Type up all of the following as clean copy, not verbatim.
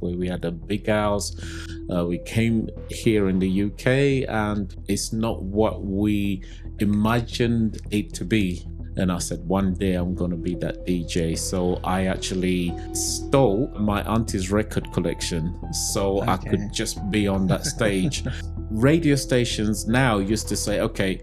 where we had a big house. We came here in the UK and it's not what we imagined it to be. And I said, one day I'm going to be that DJ. So I actually stole my auntie's record collection so I could just be on that stage. Radio stations now used to say, okay,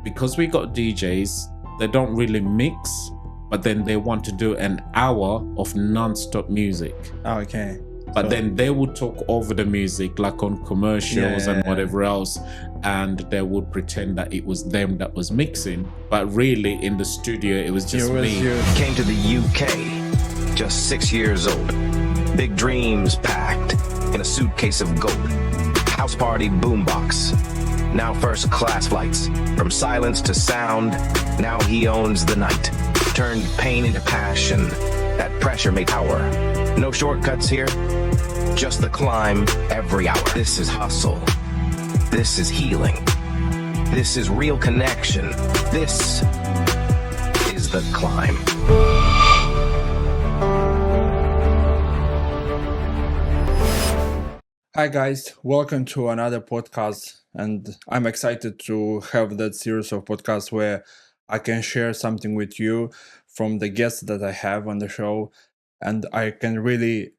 because we got DJs, they don't really mix, but then they want to do an hour of non-stop music. Okay. But then they would talk over the music, like on commercials and whatever else, and they would pretend that it was them that was mixing. But really, in the studio, it was just me. Came to the UK, just 6 years old. Big dreams packed in a suitcase of gold. House party boombox. Now first class flights. From silence to sound, now he owns the night. Turned pain into passion. That pressure made power. No shortcuts here, just the climb every hour. This is hustle. This is healing. This is real connection. This is the climb. Hi guys, welcome to another podcast, and I'm excited to have that series of podcasts where I can share something with you from the guests that I have on the show, and I can really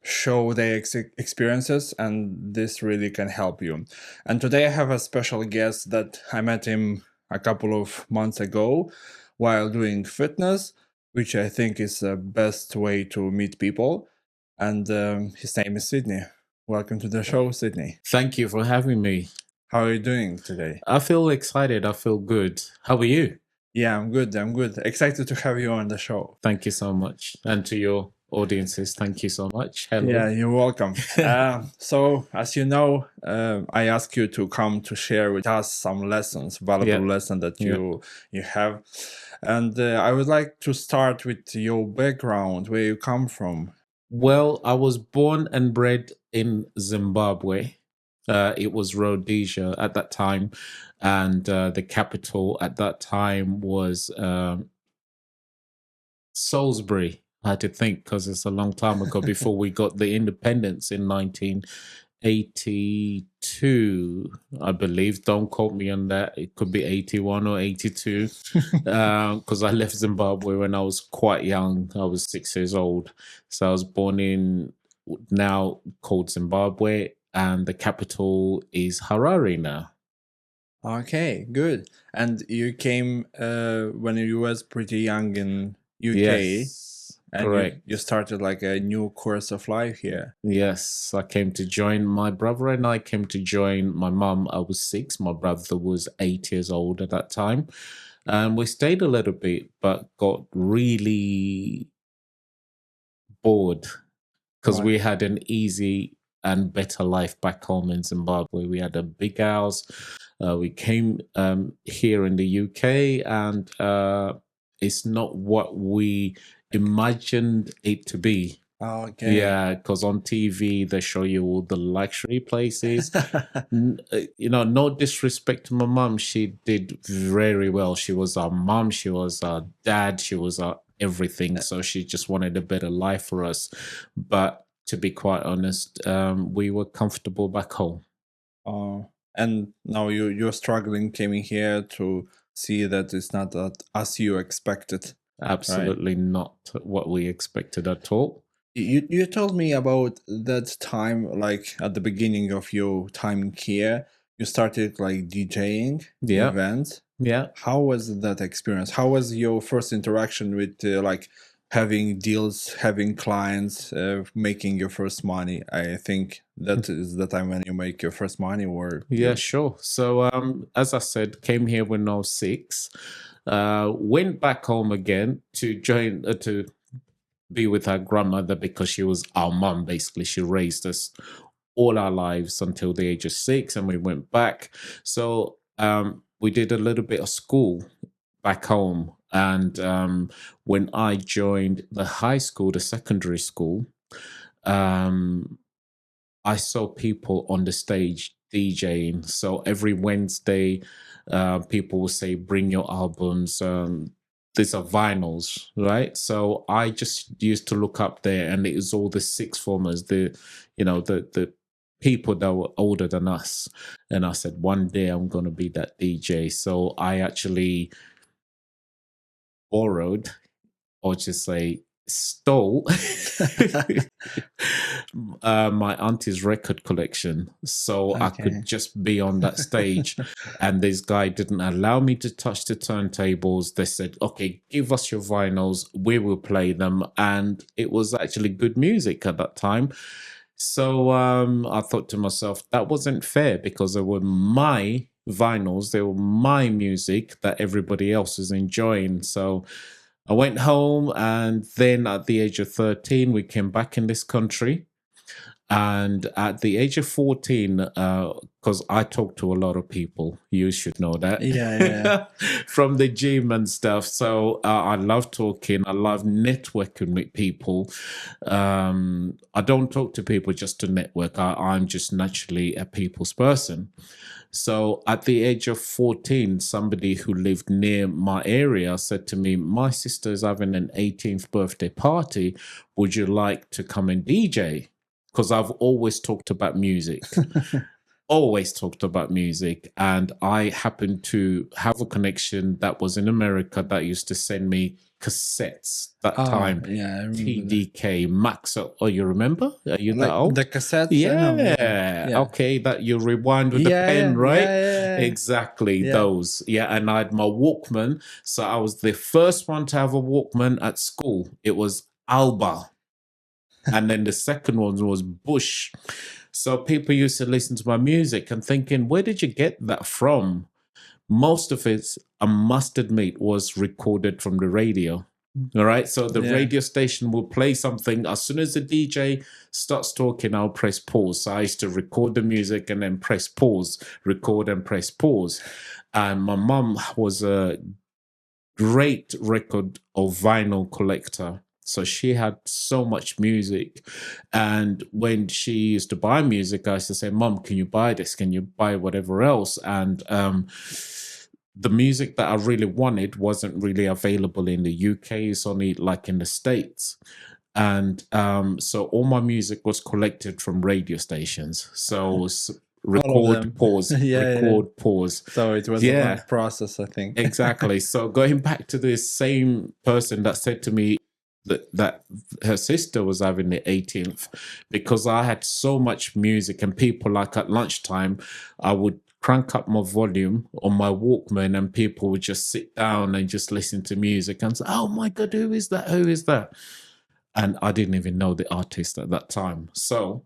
show their experiences, and this really can help you. And today I have a special guest that I met him a couple of months ago while doing fitness, which I think is the best way to meet people. And his name is Sidney. Welcome to the show, Sidney. Thank you for having me. How are you doing today? I feel excited. I feel good. How are you? Yeah, I'm good. Excited to have you on the show. Thank you so much. And to your audiences, thank you so much. Hello. Yeah, you're welcome. So, as you know, I ask you to come to share with us some lessons, valuable lessons that you have. And I would like to start with your background, where you come from. Well, I was born and bred in Zimbabwe. It was Rhodesia at that time, and the capital at that time was Salisbury. I had to think because it's a long time ago before we got the independence in 1982, I believe. Don't quote me on that. It could be 81 or 82 because I left Zimbabwe when I was quite young. I was 6 years old. So I was born in now called Zimbabwe, and the capital is Harare now. Okay, good. And you came when you was pretty young in UK. Yes. And correct. You started like a new course of life here. Yes, I came to join my brother, and I came to join my mum. I was 6. My brother was 8 years old at that time. And we stayed a little bit, but got really bored because we had an easy and better life back home in Zimbabwe. We had a big house. We came here in the UK, and it's not what we imagined it to be. Okay. Yeah, because on TV they show you all the luxury places. No disrespect to my mum, she did very well. She was our mum, she was our dad, she was our everything. So she just wanted a better life for us. But to be quite honest, we were comfortable back home. And now you're struggling, coming here to see that it's not that as you expected. Absolutely not what we expected at all. You told me about that time, like at the beginning of your time here, you started like DJing events. Yeah. How was that experience? How was your first interaction with like having deals, having clients, making your first money? I think that is the time when you make your first money. Or yeah, sure. So as I said, came here when I was 6. Went back home again to join to be with our grandmother because she was our mum. Basically, she raised us all our lives until the age of 6, and we went back. So we did a little bit of school back home, and when I joined the high school, the secondary school, I saw people on the stage DJing. So every Wednesday, people will say, bring your albums. these are vinyls, right? So I just used to look up there, and it was all the six formers, the people that were older than us. And I said, one day I'm going to be that DJ. So I actually borrowed, or just say stole, my auntie's record collection, so I could just be on that stage. And this guy didn't allow me to touch the turntables. They said, okay, give us your vinyls, we will play them. And it was actually good music at that time. So I thought to myself, that wasn't fair, because they were my vinyls, they were my music that everybody else is enjoying. So I went home, and then at the age of 13, we came back in this country. And at the age of 14, because I talk to a lot of people, you should know that. Yeah. From the gym and stuff. So I love talking. I love networking with people. I don't talk to people just to network. I'm just naturally a people's person. So at the age of 14, somebody who lived near my area said to me, my sister is having an 18th birthday party. Would you like to come and DJ? Because I've always talked about music. Always talked about music. And I happened to have a connection that was in America that used to send me cassettes that time. Yeah, I remember TDK, Max. Oh, you remember? Are you that old? The cassettes? Yeah. Okay, that you rewind with the pen, right? Yeah. Exactly, those. Yeah, and I had my Walkman. So I was the first one to have a Walkman at school. It was Alba. And then the second one was Bush. So people used to listen to my music and thinking, where did you get that from? Most of it, I must admit, was recorded from the radio. All right. So the radio station will play something. As soon as the DJ starts talking, I'll press pause. So I used to record the music and then press pause, record and press pause. And my mom was a great record of vinyl collector. So she had so much music. And when she used to buy music, I used to say, Mom, can you buy this? Can you buy whatever else? And the music that I really wanted wasn't really available in the UK. It's only like in the States. And so all my music was collected from radio stations. So record, pause, record, pause. So it was a long process, I think. Exactly. So going back to this same person that said to me, that her sister was having the 18th, because I had so much music, and people, like at lunchtime, I would crank up my volume on my Walkman, and people would just sit down and just listen to music and say, oh my God, who is that? Who is that? And I didn't even know the artist at that time. So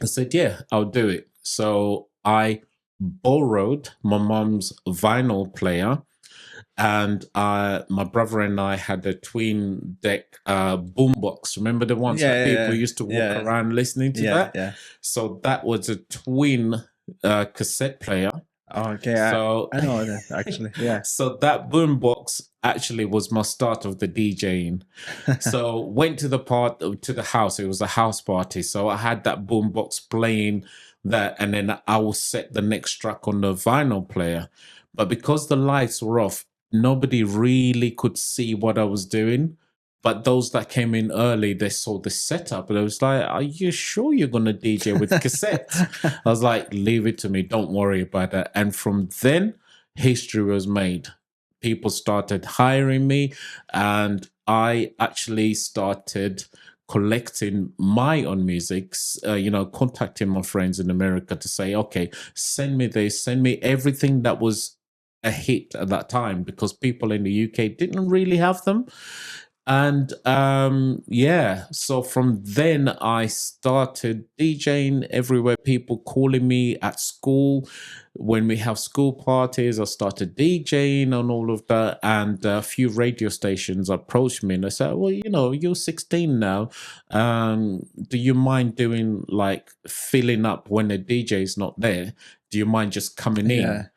I said, yeah, I'll do it. So I borrowed my mom's vinyl player. And my brother and I had a twin deck boombox. Remember the ones that people used to walk around listening to that? Yeah. So that was a twin cassette player. Oh, okay. So I know that, actually. Yeah. So that boombox actually was my start of the DJing. So went to the house. It was a house party. So I had that boombox playing that, and then I will set the next track on the vinyl player. But because the lights were off, nobody really could see what I was doing. But those that came in early, they saw the setup, and I was like, are you sure you're going to DJ with cassettes? I was like, leave it to me. Don't worry about that. And from then, history was made. People started hiring me, and I actually started collecting my own music, contacting my friends in America to say, okay, send me this, send me everything that was a hit at that time, because people in the UK didn't really have them. And so from then I started DJing everywhere, people calling me at school. When we have school parties, I started DJing and all of that. And a few radio stations approached me and they said, well, you're 16 now. Do you mind doing like filling up when the DJ is not there? Do you mind just coming in?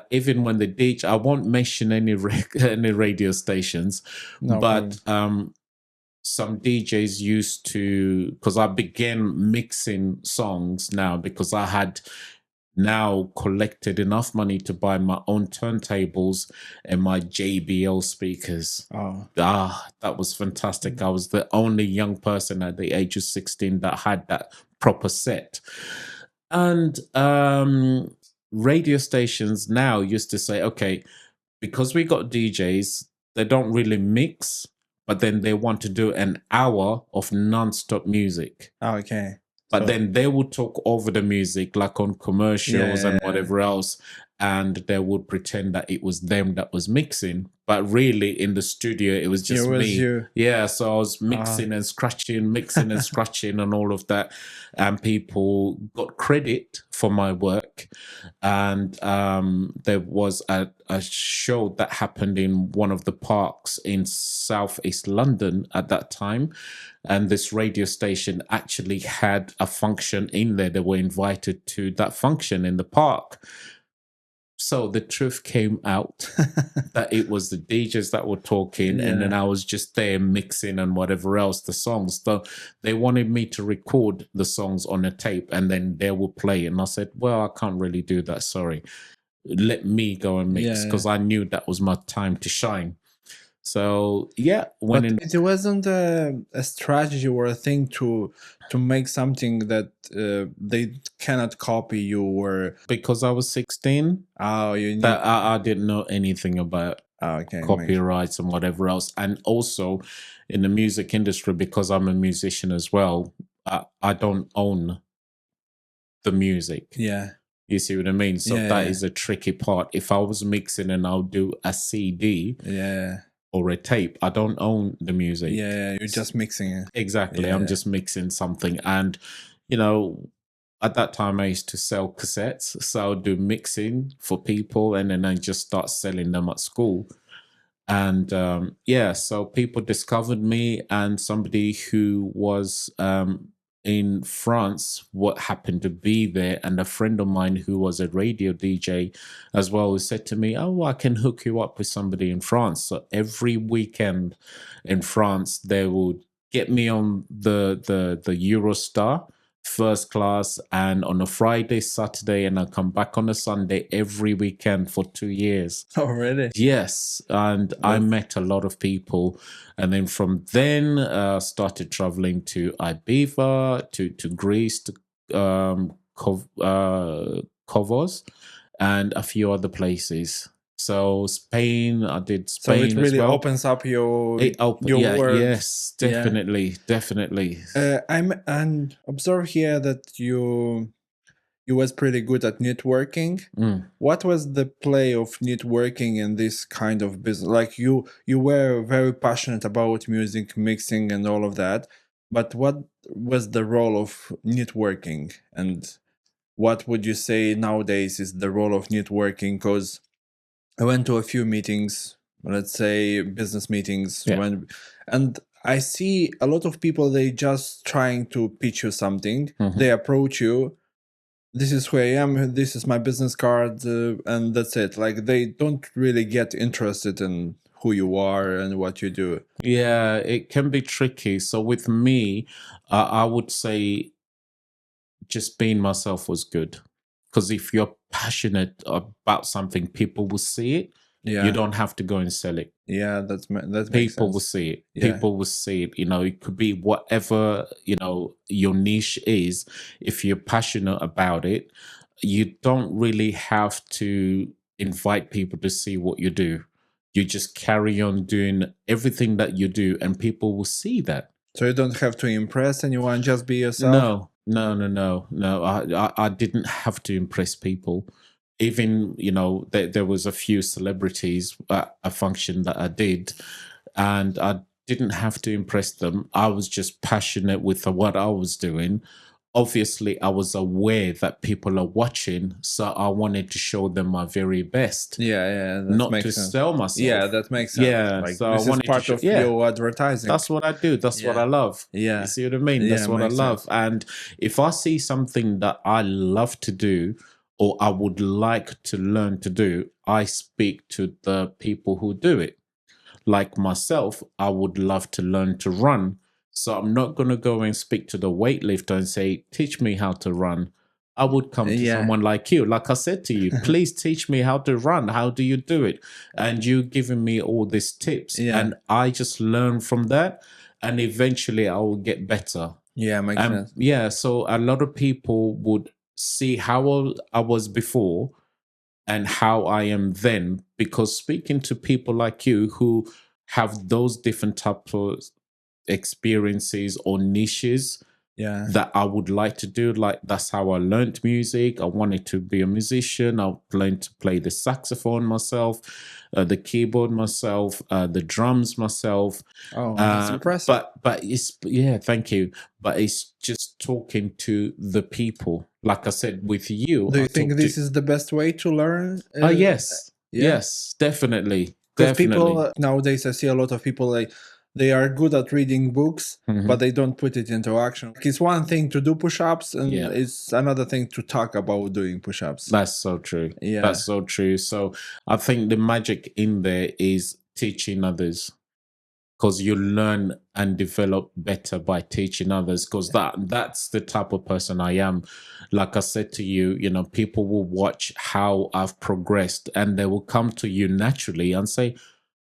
Even when the DJ, I won't mention any radio stations, but some DJs used to, because I began mixing songs now, because I had now collected enough money to buy my own turntables and my JBL speakers. Oh, That was fantastic. I was the only young person at the age of 16 that had that proper set. And radio stations now used to say, okay, because we got DJs, they don't really mix, but then they want to do an hour of non-stop music. okay. But then they would talk over the music, like on commercials and whatever else, and they would pretend that it was them that was mixing. But really, in the studio, it was just me. You. Yeah, so I was mixing and scratching, mixing and scratching, and all of that. And people got credit for my work. And there was a show that happened in one of the parks in Southeast London at that time. And this radio station actually had a function in there. They were invited to that function in the park. So the truth came out that it was the DJs that were talking, and then I was just there mixing and whatever else, the songs. So they wanted me to record the songs on a tape, and then they would play. And I said, well, I can't really do that, sorry. Let me go and mix, because I knew that was my time to shine. So it wasn't a strategy or a thing to make something that they cannot copy you, or because I was 16. Oh, you knew that I didn't know anything about copyrights and whatever else. And also in the music industry, because I'm a musician as well, I don't own the music. Yeah. You see what I mean? So that is a tricky part. If I was mixing and I'll do a CD or a tape, I don't own the music. Yeah, you're just mixing it. Exactly. I'm just mixing something. And, you know, at that time I used to sell cassettes. So I'll do mixing for people, and then I just start selling them at school. And so people discovered me, and somebody who was in France, what happened to be there, and a friend of mine who was a radio DJ as well, who said to me, oh, I can hook you up with somebody in France. So every weekend in France, they would get me on the Eurostar first class, and on a Friday, Saturday, and I come back on a Sunday every weekend for 2 years. Oh, really? Yes. And I met a lot of people. And then from then, started traveling to Ibiza, to Greece, to Kovos, and a few other places. So Spain, I did Spain. So it really as well. opens up your world. Yes, definitely. I'm observe here that you was pretty good at networking. What was the play of networking in this kind of business? Like you were very passionate about music mixing and all of that, but what was the role of networking, and what would you say nowadays is the role of networking? Because I went to a few meetings, let's say business meetings, and I see a lot of people, they just trying to pitch you something. They approach you. This is who I am. This is my business card, and that's it. Like, they don't really get interested in who you are and what you do. Yeah, it can be tricky. So with me, I would say just being myself was good. Because if you're passionate about something, people will see it. You don't have to go and sell it. Yeah, that makes people sense. will see it. People will see it. You know, it could be whatever, you know, your niche is. If you're passionate about it, you don't really have to invite people to see what you do. You just carry on doing everything that you do, and people will see that. So you don't have to impress anyone, just be yourself? No. I didn't have to impress people. Even, you know, there was a few celebrities at a function that I did, and I didn't have to impress them. I was just passionate with what I was doing. Obviously, I was aware that people are watching, so I wanted to show them my very best. That not makes to sense. sell myself. Yeah, that makes sense. Yeah, like, so this I wanted is part to of your advertising. That's what I do. That's what I love. Yeah. You see what I mean? That's what I love. Sense. And if I see something that I love to do, or I would like to learn to do, I speak to the people who do it. Like myself, I would love to learn to run. So I'm not going to go and speak to the weightlifter and say, teach me how to run. I would come to Yeah. someone like you. Like I said to you, please teach me how to run. How do you do it? And you giving me all these tips. Yeah. And I just learn from that. And eventually I will get better. Yeah, makes sense. Yeah, so a lot of people would see how I was before and how I am then, because speaking to people like you who have those different types of experiences or niches Yeah. that I would like to do. Like that's how I learned music. I wanted to be a musician. I learned to play the saxophone myself, the keyboard myself, the drums myself. Oh, that's impressive. But it's thank you. But it's just talking to the people. Like I said, with you. Do you think this is the best way to learn? Yes. Yeah. Yes, definitely. Because Definitely. people nowadays, I see a lot of people like they are good at reading books, but they don't put it into action. It's one thing to do push-ups, and it's another thing to talk about doing push-ups. That's so true. Yeah. That's so true. So I think the magic in there is teaching others, because you learn and develop better by teaching others, because that's the type of person I am. Like I said to you, you know, people will watch how I've progressed and they will come to you naturally and say,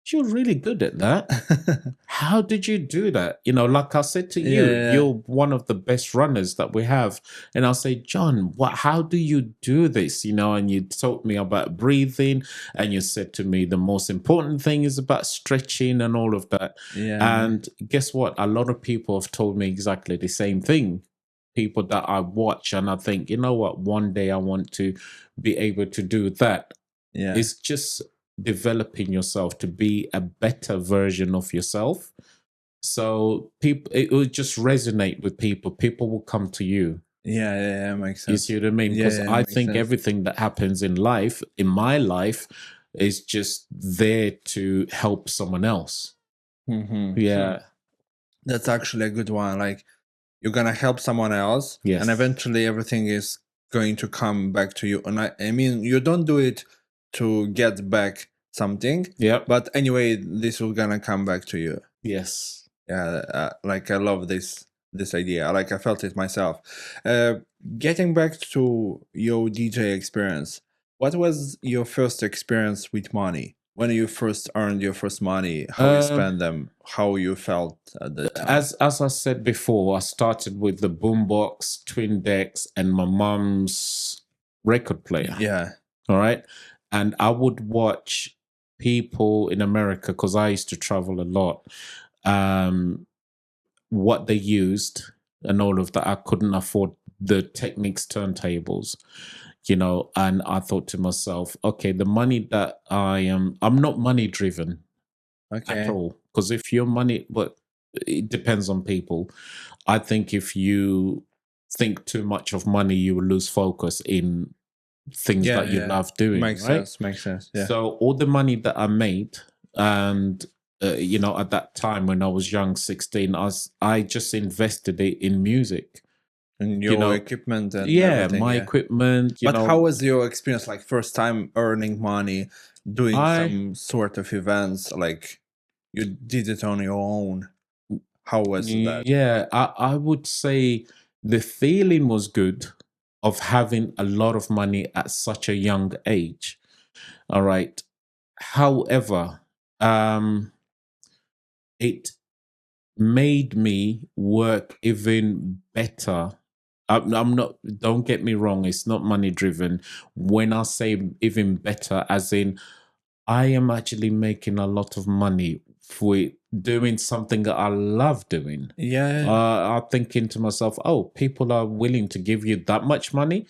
you're really good at that. How did you do that? You know, like I said to you, you're one of the best runners that we have. And I'll say, John, how do you do this? You know, and you taught me about breathing, and you said to me the most important thing is about stretching and all of that. Yeah. And guess what? A lot of people have told me exactly the same thing. People that I watch and I think, you know what, one day I want to be able to do that. Yeah. It's just developing yourself to be a better version of yourself. So people, it will just resonate with people. People will come to you. Yeah, makes sense. You see what I mean? Because I think everything that happens in life, in my life, is just there to help someone else. Yeah. That's actually a good one. Like, you're gonna help someone else, and eventually everything is going to come back to you. And I mean, you don't do it to get back something, but anyway, this will gonna come back to you. Yes. Yeah, like I love this idea. Like I felt it myself. Getting back to your DJ experience, what was your first experience with money? When you first earned your first money, how you spent them, how you felt at the time? As I said before, I started with the boombox, twin decks, and my mom's record player. Yeah. All right. And I would watch people in America, because I used to travel a lot, what they used and all of that. I couldn't afford the Technics turntables, you know, and I thought to myself, okay, the money that I'm not money driven at all. Because if you're money, but it depends on people. I think if you think too much of money, you will lose focus in things that you love doing. Makes sense. Yeah. So all the money that I made, and you know, at that time when I was young, 16, I just invested it in music. And your equipment and my equipment. But how was your experience, like first time earning money, doing some sort of events, like you did it on your own? How was that? Yeah, I would say the feeling was good of having a lot of money at such a young age. All right. However, it made me work even better. I'm not, don't get me wrong, it's not money driven. When I say even better, as in I am actually making a lot of money for doing something that I love doing. I'm thinking to myself, oh, people are willing to give you that much money.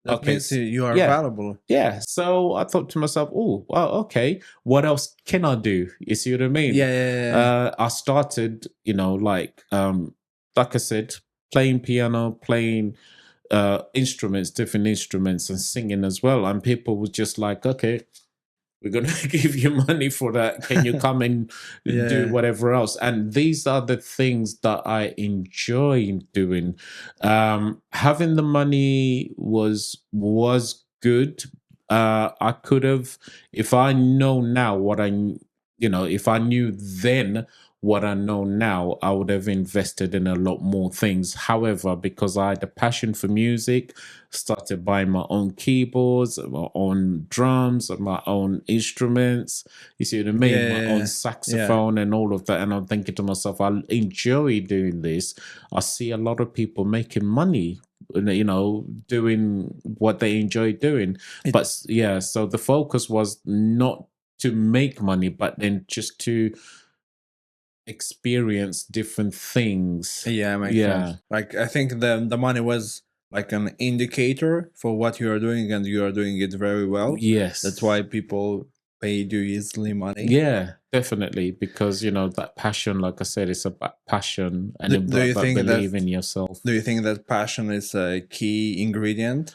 That means you are valuable. Yeah. So I thought to myself, oh, well, okay, what else can I do? You see what I mean? I started, you know, like I said, playing piano, playing instruments, different instruments, and singing as well. And people were just like, okay, we're going to give you money for that. Can you come and do whatever else? And these are the things that I enjoy doing. Having the money was good. I could have, if I know now what if I knew then what I know now, I would have invested in a lot more things. However, because I had a passion for music, started buying my own keyboards, my own drums, and my own instruments. You see what I mean? My own saxophone and all of that. And I'm thinking to myself, I enjoy doing this. I see a lot of people making money, doing what they enjoy doing. But yeah, so the focus was not to make money, but then just to experience different things. Yeah, makes sense. Like, I think the money was like an indicator for what you are doing, and you are doing it very well. Yes. That's why people paid you easily money. Yeah, definitely. Because, that passion, like I said, it's about passion and Do you think believe in yourself. Do you think that passion is a key ingredient?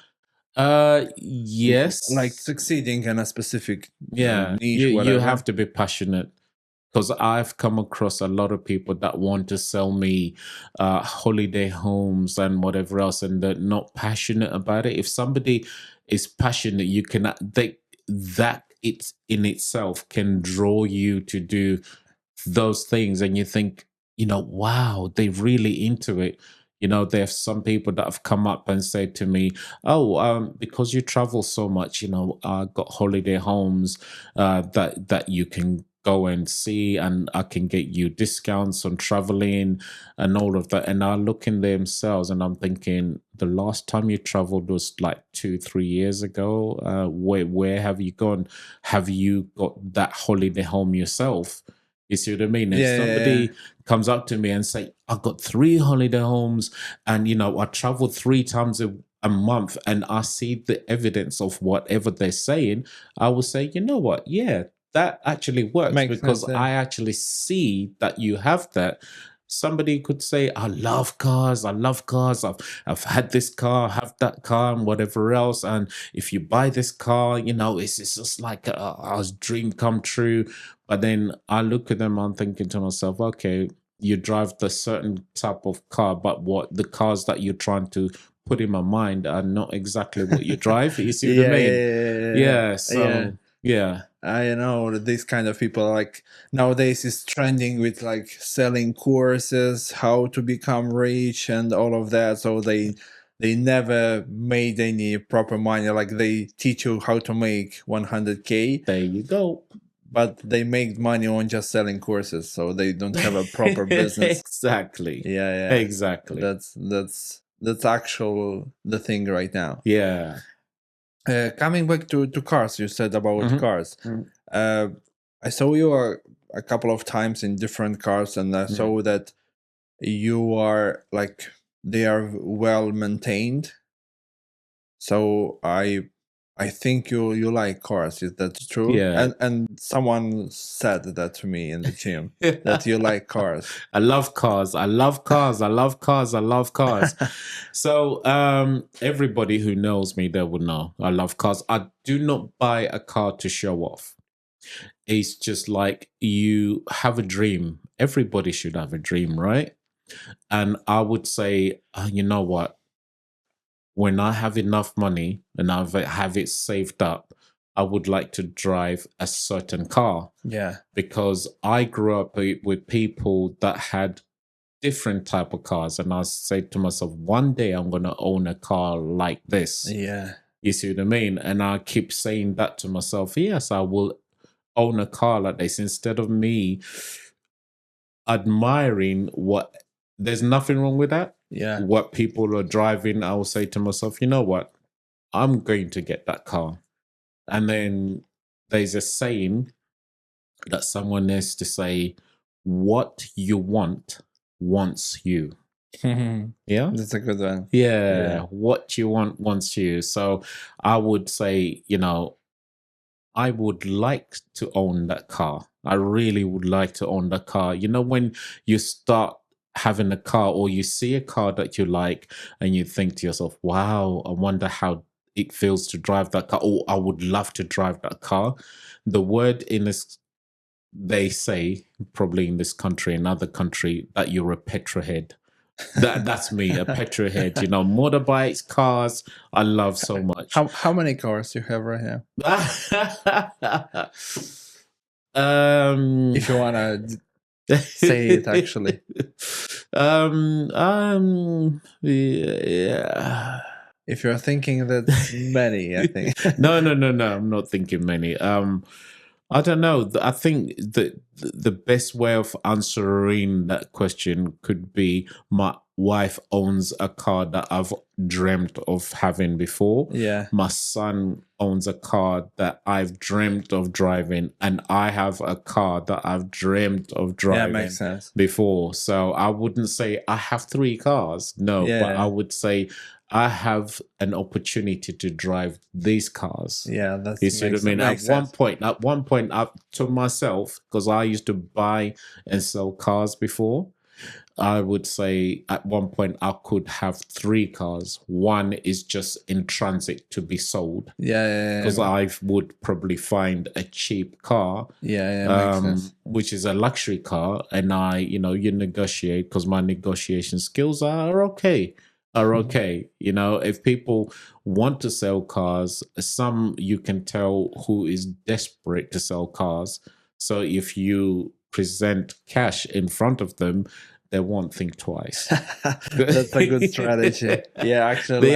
Yes. Like succeeding in a specific niche, you have to be passionate. Because I've come across a lot of people that want to sell me holiday homes and whatever else, and they're not passionate about it. If somebody is passionate, you can that it in itself can draw you to do those things, and you think, wow, they're really into it. There's some people that have come up and said to me, "Oh, because you travel so much, I got holiday homes that you can go and see, and I can get you discounts on traveling and all of that." And I look in themselves and I'm thinking, the last time you traveled was like 2-3 years ago. Where have you gone? Have you got that holiday home yourself? You see what I mean? If somebody comes up to me and say, "I got 3 holiday homes, and I travel 3 times a month, and I see the evidence of whatever they're saying," I will say, "You know what? Yeah, that actually works because I actually see that you have that." Somebody could say, "I love cars. I've had this car, have that car, and whatever else. And if you buy this car, it's just like a dream come true." But then I look at them, I'm thinking to myself, okay, you drive the certain type of car, but what the cars that you're trying to put in my mind are not exactly what you drive. You see what I mean? Yeah. So yeah. I know these kind of people, like, nowadays is trending with like selling courses, how to become rich and all of that. So they never made any proper money. Like, they teach you how to make 100K. There you go. But they make money on just selling courses, so they don't have a proper business. Exactly. Yeah. Exactly. That's actual the thing right now. Yeah. Coming back to cars, you said about cars. I saw you a couple of times in different cars, and I saw that you are like, they are well maintained. So I think you like cars. Is that true? Yeah. And someone said that to me in the gym, that you like cars. I love cars. I love cars. I love cars. I love cars. So everybody who knows me, they would know I love cars. I do not buy a car to show off. It's just like, you have a dream. Everybody should have a dream, right? And I would say, you know what? When I have enough money and I have it saved up, I would like to drive a certain car. Yeah. Because I grew up with people that had different type of cars, and I said to myself, one day I'm going to own a car like this. Yeah. You see what I mean? And I keep saying that to myself. Yes, I will own a car like this, instead of me admiring what. There's nothing wrong with that. Yeah. What people are driving, I will say to myself, you know what? I'm going to get that car. And then there's a saying that someone has to say, what you want wants you. Yeah? That's a good one. Yeah. What you want wants you. So I would say, I would like to own that car. I really would like to own that car. When you start having a car, or you see a car that you like, and you think to yourself, wow, I wonder how it feels to drive that car, or I would love to drive that car. The word in this, they say, probably in this country, another country, that you're a petrolhead. That's me, a petrolhead. Motorbikes, cars, I love so much. How many cars you have right here? If you wanna say it actually. Yeah. If you're thinking that's many, I think. No. I'm not thinking many. I don't know. I think that the best way of answering that question could be my wife owns a car that I've dreamt of having before. Yeah. My son owns a car that I've dreamt of driving, and I have a car that I've dreamt of driving makes sense. before. So I wouldn't say I have 3 cars. No, but I would say I have an opportunity to drive these cars. Yeah, that's You see what I mean? At one point, I told myself, because I used to buy and sell cars before, I would say at one point I could have 3 cars. One is just in transit to be sold. Because I would probably find a cheap car. Makes sense. Which is a luxury car, and you negotiate, because my negotiation skills are okay. If people want to sell cars, some you can tell who is desperate to sell cars. So if you present cash in front of them, they won't think twice. That's a good strategy. Actually.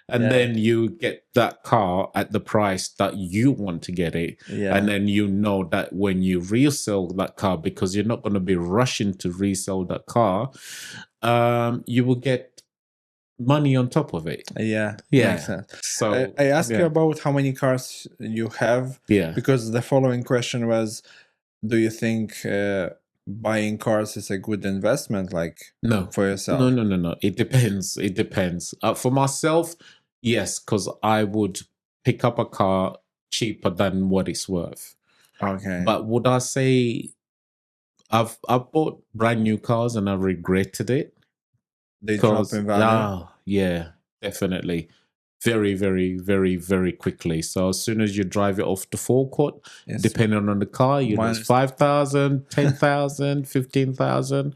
Then you get that car at the price that you want to get it. And then you know that when you resell that car, because you're not going to be rushing to resell that car, you will get money on top of it. Makes sense. So I asked you about how many cars you have, because the following question was, do you think buying cars is a good investment, for yourself? No. It depends. For myself, yes, because I would pick up a car cheaper than what it's worth. Okay. But would I say I've bought brand new cars and I regretted it? They drop in value? Yeah, definitely. Very, very, very, very quickly. So as soon as you drive it off the forecourt, depending on the car, you lose 5,000, 10,000, 15,000.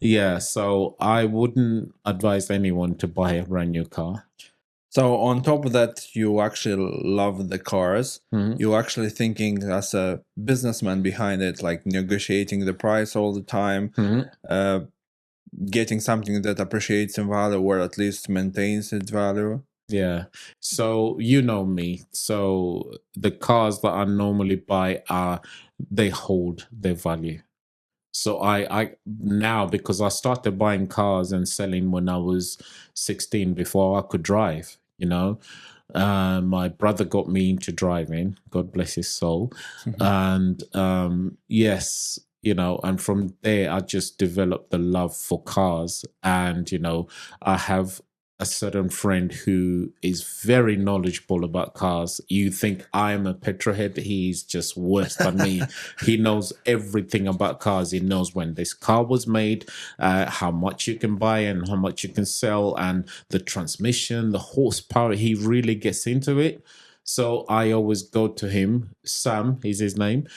Yeah, so I wouldn't advise anyone to buy a brand new car. So on top of that, you actually love the cars. You're actually thinking as a businessman behind it, like negotiating the price all the time, getting something that appreciates in value, or at least maintains its value. Yeah. So you know me. So the cars that I normally buy they hold their value. So I now, because I started buying cars and selling when I was 16, before I could drive, my brother got me into driving, God bless his soul. And yes, and from there I just developed the love for cars. And I have a certain friend who is very knowledgeable about cars. You think I'm a petrolhead, he's just worse than me. He knows everything about cars. He knows when this car was made, how much you can buy and how much you can sell, and the transmission, the horsepower. He really gets into it. So I always go to him, Sam is his name,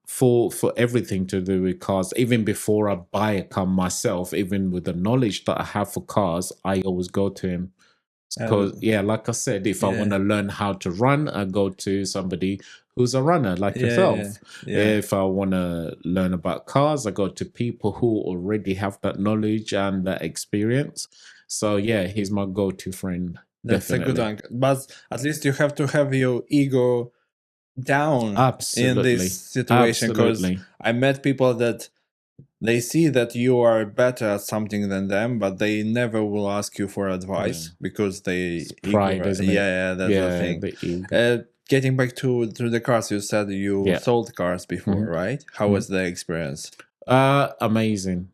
for everything to do with cars. Even before I buy a car myself, even with the knowledge that I have for cars, I always go to him. Because, like I said, if I want to learn how to run, I go to somebody who's a runner like yourself. If I want to learn about cars, I go to people who already have that knowledge and that experience. So, he's my go-to friend. That's definitely a good one. But at least you have to have your ego down in this situation. Because I met people that they see that you are better at something than them, but they never will ask you for advice because they pride, isn't it? That's the thing. Getting back to the cars, you said you sold cars before, right? How was the experience? Amazing.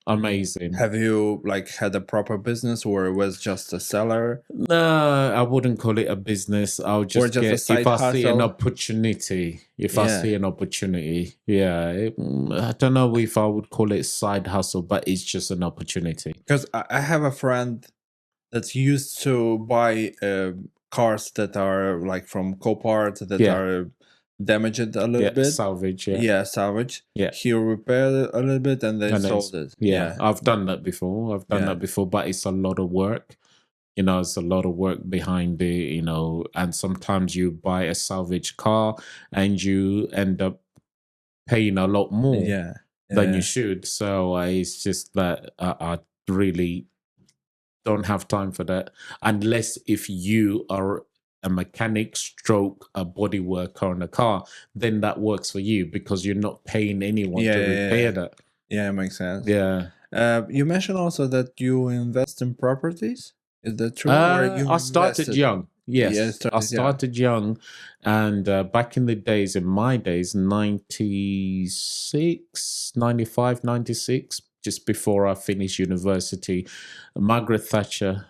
Have you had a proper business, or it was just a seller? No, I wouldn't call it a business. I'll just get, a side hustle. See an opportunity. I see an opportunity, I don't know if I would call it side hustle, but it's just an opportunity. Because I have a friend that's used to buy cars that are from Copart that are damaged a little bit, salvage. Salvage. He repaired it a little bit and then sold it. I've done that before. But it's a lot of work. It's a lot of work behind it. And sometimes you buy a salvage car and you end up paying a lot more. than you Yeah. should. So it's just that I really don't have time for that, unless if you are a mechanic stroke a body worker on a car, then that works for you because you're not paying anyone Yeah, to yeah, repair yeah. that. Yeah, it makes sense. Yeah. You mentioned also that you invest in properties. Is that true? Or you I started invested? young. Yeah, Yes, I started. Yeah. started young, and back in the days, in my days, 96, 95, 96, just before I finished university, Margaret Thatcher,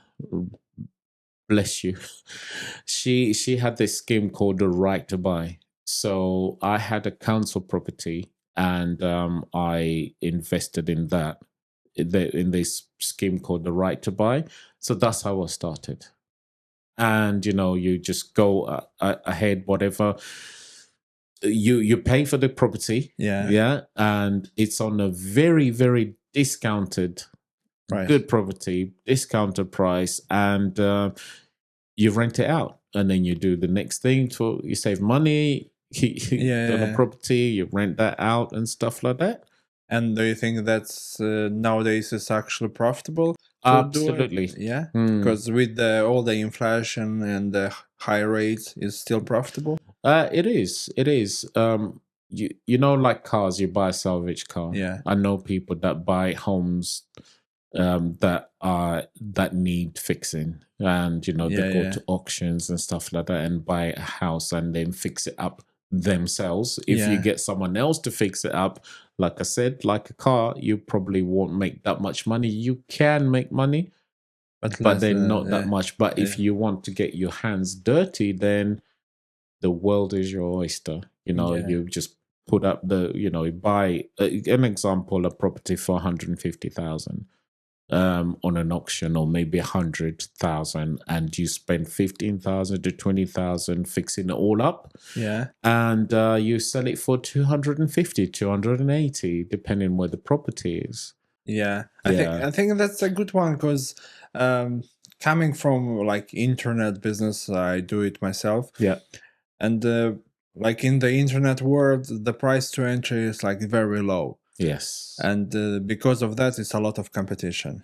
bless you, she had this scheme called the right to buy. So I had a council property, and I invested in that, in this scheme called the right to buy. So that's how I started. And you just go ahead, whatever you pay for the property. Yeah. Yeah, and it's on a very, very discounted, Right. good property, discounted price, and you rent it out, and then you do the next thing. To you save money. Yeah. On a property, you rent that out and stuff like that. And do you think that's nowadays is actually profitable to Absolutely. do it? Yeah, Mm. because with all the inflation and the high rates, it's still profitable. It is. It is. You know, like cars, you buy a salvage car. Yeah. I know people that buy homes that need fixing, and they go to auctions and stuff like that and buy a house and then fix it up themselves. If you Yeah. get someone else to fix it up, like I said, like a car, you probably won't make that much money. You can make money, but less, then not that much. But if you want to get your hands dirty, then the world is your oyster. You just put up you buy an example, a property for 150,000 on an auction, or maybe 100,000, and you spend 15,000 to 20,000 fixing it all up. Yeah. And you sell it for 250, 280, depending where the property is. Yeah. I think that's a good one because coming from like internet business, I do it myself. Yeah. And like in the internet world, the price to entry is like very low. Yes. And because of that, it's a lot of competition.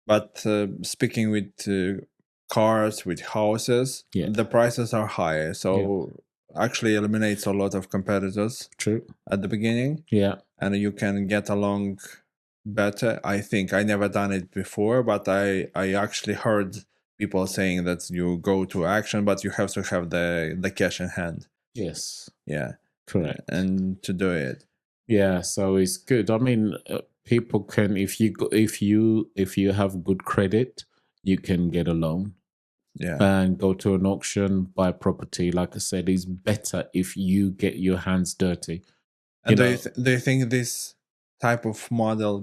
But speaking with cars, with houses, the prices are higher. So actually eliminates a lot of competitors. True. At the beginning. Yeah. And you can get along better. I think I never done it before, but I actually heard people saying that you go to action, but you have to have the cash in hand. Yes. Yeah. Correct. And to do it. Yeah. So it's good. I mean, people can, if you have good credit, you can get a loan. Yeah. And go to an auction, buy property. Like I said, it's better if you get your hands dirty. And do you think this type of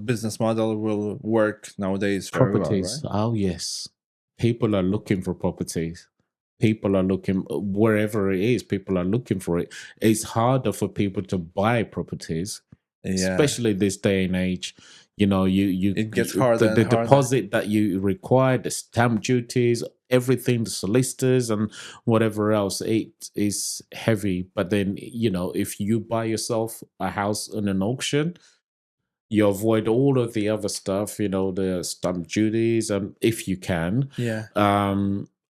business model will work nowadays very properties? well, right? Oh yes, people are looking for properties. People are looking wherever it is. People are looking for it. It's harder for people to buy properties, especially this day and age. It gets harder. The deposit that you require, the stamp duties, everything, the solicitors and whatever else, it is heavy. But then if you buy yourself a house on an auction, you avoid all of the other stuff, the stamp duties, if you can. Yeah.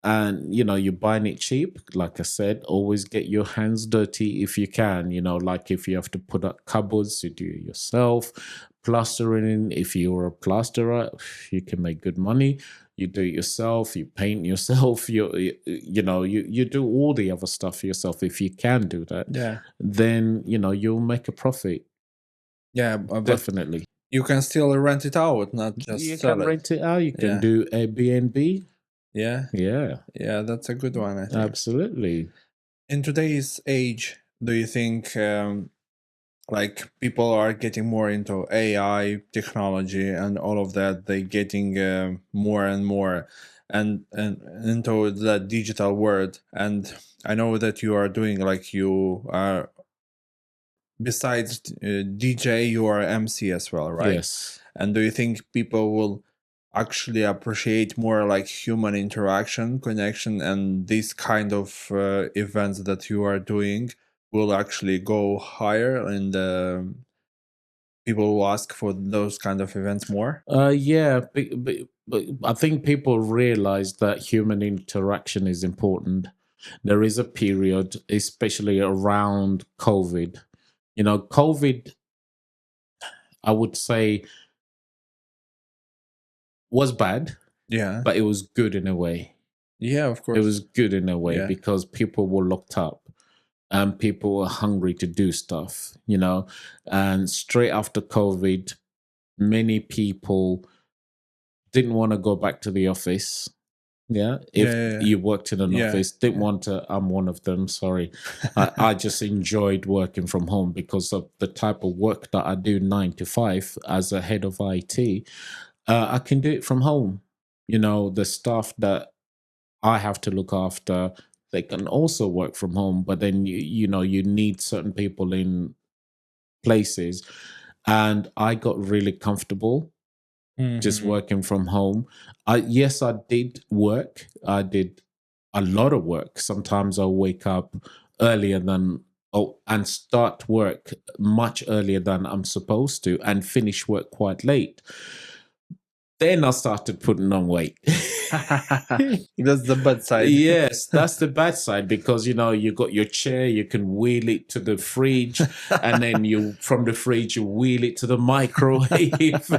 And you're buying it cheap. Like I said, always get your hands dirty if you can. Like if you have to put up cupboards, you do it yourself. Plastering, if you're a plasterer, you can make good money. You do it yourself. You paint yourself. You do all the other stuff yourself. If you can do that, then you'll make a profit. Yeah, definitely. You can still rent it out, not just you sell can rent it out. You can do Airbnb. Yeah. Yeah, that's a good one, I think. Absolutely. In today's age, do you think like people are getting more into AI technology and all of that? They getting more and more and into the digital world. And I know that you are doing, like, you are, besides DJ, you are MC as well, right? Yes. And do you think people will actually appreciate more like human interaction, connection, and these kind of events that you are doing will actually go higher in the people will ask for those kind of events more? Yeah, but I think people realize that human interaction is important. There is a period, especially around COVID. COVID, I would say, was bad, Yeah. but it was good in a way. Yeah, of course. It was good in a way Yeah. because people were locked up and people were hungry to do stuff, And straight after COVID, many people didn't want to go back to the office. Yeah. If Yeah. you worked in an Yeah. office, didn't want to, I'm one of them, sorry. I just enjoyed working from home because of the type of work that I do 9 to 5 as a head of IT. I can do it from home. The staff that I have to look after, they can also work from home, but then you need certain people in places. And I got really comfortable just working from home. Yes, I did work. I did a lot of work. Sometimes I'll wake up earlier and start work much earlier than I'm supposed to and finish work quite late. Then I started putting on weight. That's the bad side. Yes, that's the bad side because you got your chair, you can wheel it to the fridge, and then from the fridge you wheel it to the microwave,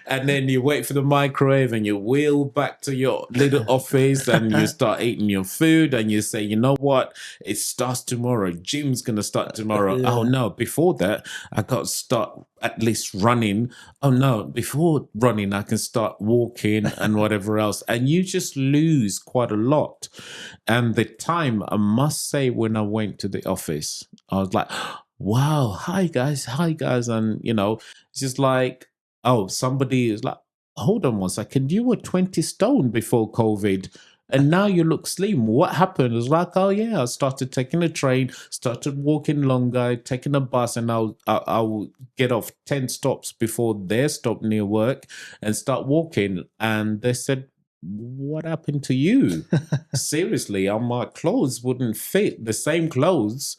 and then you wait for the microwave and you wheel back to your little office and you start eating your food and you say, you know what, it starts tomorrow. Gym's gonna start tomorrow. Yeah. Oh no, before that I got to start at least running. Oh no, before running I can start walking and whatever else, and you just lose quite a lot. And the time, I must say, when I went to the office, I was like, wow, hi guys, and it's just like, oh, somebody is like, hold on one second, you were 20 stone before COVID and now you look slim. What happened? It was like, oh yeah, I started taking a train, started walking longer, taking a bus, and I'll get off 10 stops before their stop near work and start walking. And they said, what happened to you? Seriously, my clothes wouldn't fit. The same clothes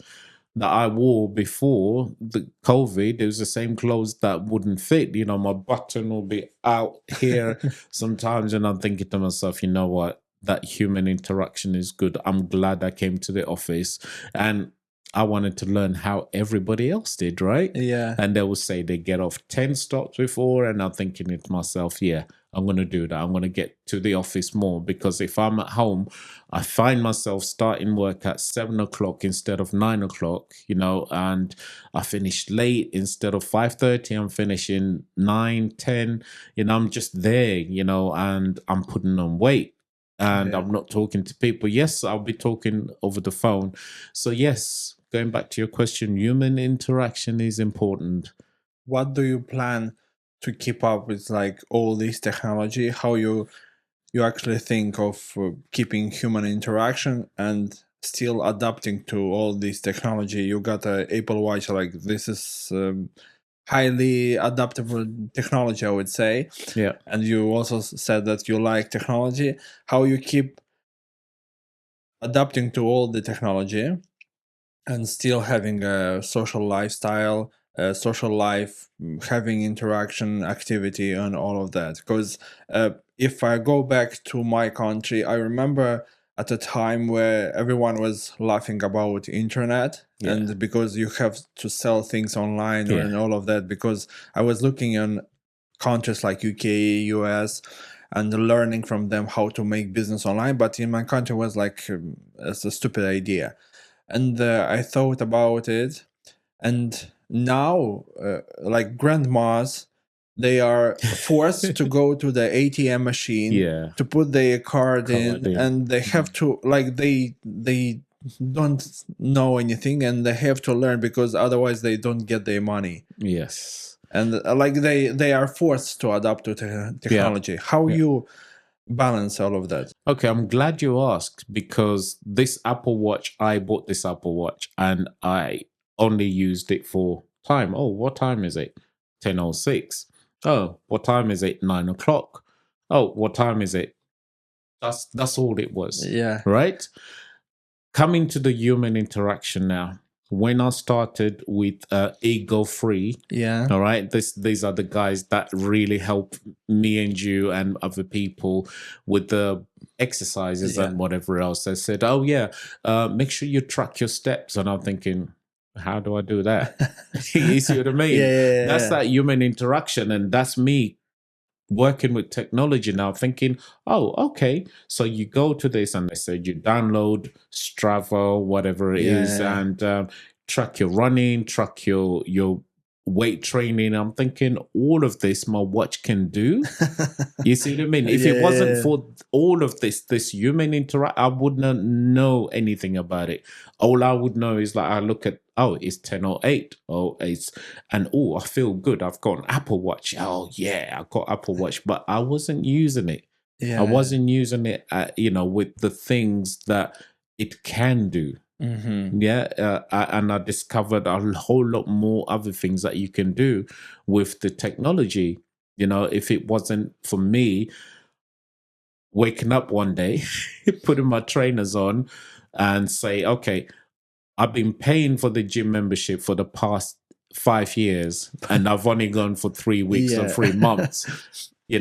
that I wore before the COVID, it was the same clothes that wouldn't fit. My button will be out here sometimes, and I'm thinking to myself, you know what? That human interaction is good. I'm glad I came to the office and I wanted to learn how everybody else did, right? Yeah. And they will say they get off 10 stops before, and I'm thinking to myself, yeah, I'm going to do that. I'm going to get to the office more because if I'm at home, I find myself starting work at 7 o'clock instead of 9 o'clock, and I finish late instead of 5:30. I'm finishing 9, 10, I'm just there, and I'm putting on weight. And I'm not talking to people. Yes, I'll be talking over the phone. So yes, going back to your question, human interaction is important. What do you plan to keep up with all this technology? How you actually think of keeping human interaction and still adapting to all this technology? You got a Apple Watch, this is highly adaptable technology, I would say. Yeah. And you also said that you like technology. How you keep adapting to all the technology and still having a social lifestyle, a social life, having interaction, activity, and all of that? Because if I go back to my country, I remember at a time where everyone was laughing about internet, and because you have to sell things online and all of that, because I was looking in countries like UK, US, and learning from them how to make business online, but in my country was it's a stupid idea. And I thought about it, and now grandmas, they are forced to go to the ATM machine to put their card in, and they have to they don't know anything, and they have to learn because otherwise they don't get their money. Yes. And they are forced to adapt to technology. How you balance all of that? Okay, I'm glad you asked, because this Apple Watch, I bought this Apple Watch and I only used it for time. Oh, what time is it? 10:06. Oh, what time is it? 9 o'clock. Oh, what time is it? That's all it was. Yeah. Right? Coming to the human interaction now. when I started with Ego Free, Yeah. all right, these are the guys that really help me and you and other people with the exercises Yeah. and whatever else. They said, oh yeah, make sure you track your steps. And I'm thinking, how do I do that? You see what I mean? Yeah. That's that human interaction, and that's me working with technology now, thinking, oh, okay, so you go to this and they said you download Strava, whatever it is, Yeah. and track your running, track your weight training. I'm thinking all of this my watch can do. You see what I mean? If it wasn't for all of this human interact, I wouldn't know anything about it. All I would know is like I look at, oh, it's 10:08. Oh, and oh, I feel good. I've got an Apple Watch. Oh yeah, I've got Apple Watch, but I wasn't using it. Yeah. I wasn't using it, with the things that it can do. Mm-hmm. Yeah, and I discovered a whole lot more other things that you can do with the technology. If it wasn't for me waking up one day, putting my trainers on and say, okay, I've been paying for the gym membership for the past 5 years and I've only gone for 3 weeks or 3 months. There's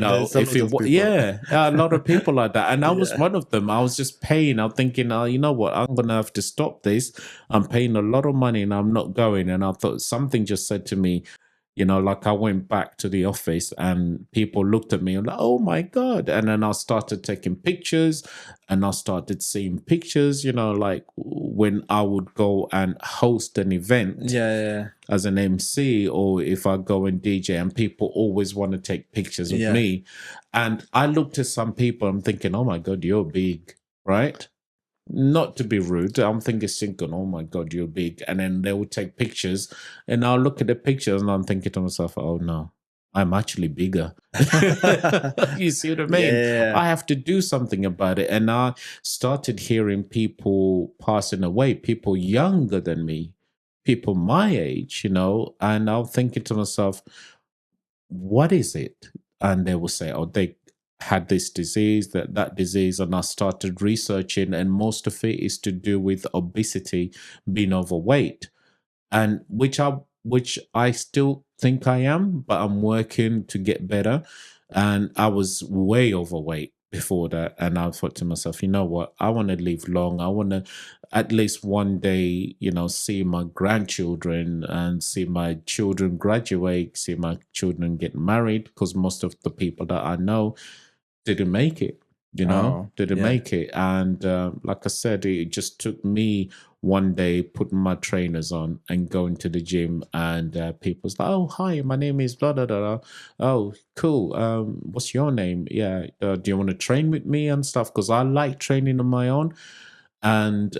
a lot of people like that. And I was one of them. I was just paying. I'm thinking, oh, you know what? I'm going to have to stop this. I'm paying a lot of money and I'm not going. And I thought something just said to me, like I went back to the office and people looked at me and like, oh my God. And then I started taking pictures and I started seeing pictures, like when I would go and host an event as an MC, or if I go and DJ, and people always want to take pictures of me. And I looked at some people, I'm thinking, oh my God, you're big, right? Not to be rude, I'm thinking, oh my God, you're big. And then they would take pictures and I'll look at the pictures and I'm thinking to myself, oh no, I'm actually bigger. You see what I mean? I have to do something about it. And I started hearing people passing away, people younger than me, people my age, and I'm thinking to myself, what is it? And they will say, oh, they had this disease, that disease, and I started researching, and most of it is to do with obesity, being overweight, and which I still think I am, but I'm working to get better. And I was way overweight before that, and I thought to myself, you know what? I want to live long. I want to at least one day, see my grandchildren and see my children graduate, see my children get married, because most of the people that I know didn't make it, didn't make it. And like I said, it just took me one day putting my trainers on and going to the gym, and people's like, oh, hi, my name is blah, blah, blah. Oh, cool. What's your name? Yeah. Do you want to train with me and stuff? Because I like training on my own and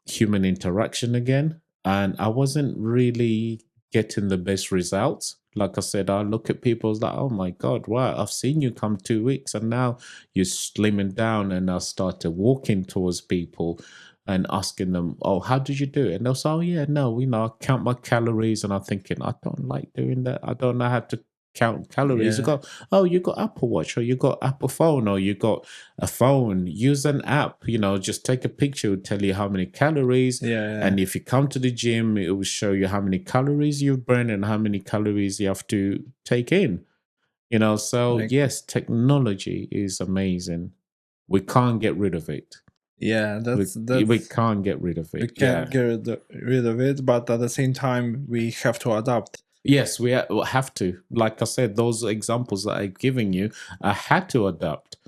human interaction again. And I wasn't really getting the best results. Like I said, I look at people like, oh my God, wow, I've seen you come 2 weeks and now you're slimming down. And I started walking towards people and asking them, oh, how did you do it? And they'll say, oh yeah, no, I count my calories. And I'm thinking, I don't like doing that. I don't know how to count calories. You got, oh, you got Apple Watch, or you got Apple phone, or you got a phone. Use an app, just take a picture, it'll tell you how many calories. And if you come to the gym, it will show you how many calories you've burned and how many calories you have to take in. So yes, technology is amazing. We can't get rid of it. Yeah, we can't get rid of it. We can't get rid of it, but at the same time, we have to adapt. Yes, we have to. Like I said, those examples that I'm giving you, I had to adapt.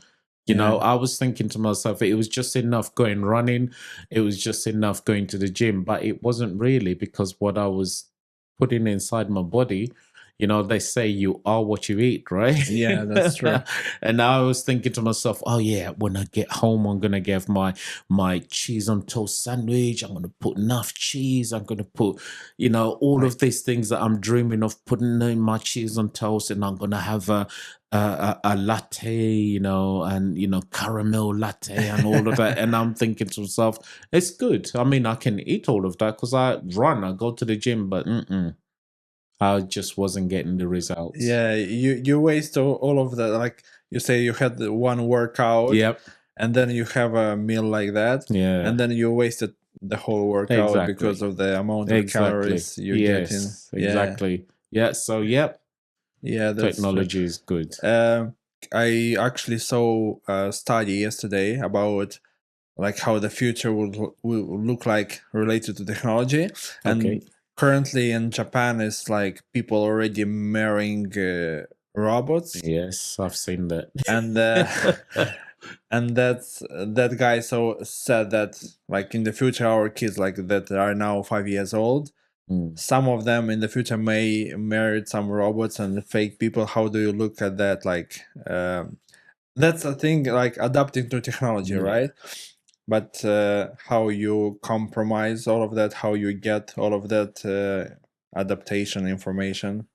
I was thinking to myself, it was just enough going running. It was just enough going to the gym, but it wasn't really, because what I was putting inside my body, they say you are what you eat, right? Yeah, that's true. And I was thinking to myself, oh yeah, when I get home, I'm going to get my cheese on toast sandwich. I'm going to put enough cheese. I'm going to put, all of these things that I'm dreaming of putting in my cheese on toast. And I'm going to have a latte, and, caramel latte and all of that. And I'm thinking to myself, it's good. I mean, I can eat all of that because I go to the gym, but I just wasn't getting the results. Yeah, you waste all of that. Like you say, you had one workout. Yep. And then you have a meal like that. Yeah. And then you wasted the whole workout Exactly. because of the amount of Exactly. calories you get in. Yes, exactly. Yeah. So, yep, Yeah, that's true. technology is good. I actually saw a study yesterday about like how the future will look like related to technology, and Okay. currently in Japan it's like people already marrying robots, Yes, I've seen that. and and that guy said that like in the future our kids like that are now 5 years old, Mm. some of them in the future may marry some robots and fake people. How do you look at that? Like that's a thing, like adapting to technology, Yeah. right? But how you compromise all of that, how you get all of that adaptation information.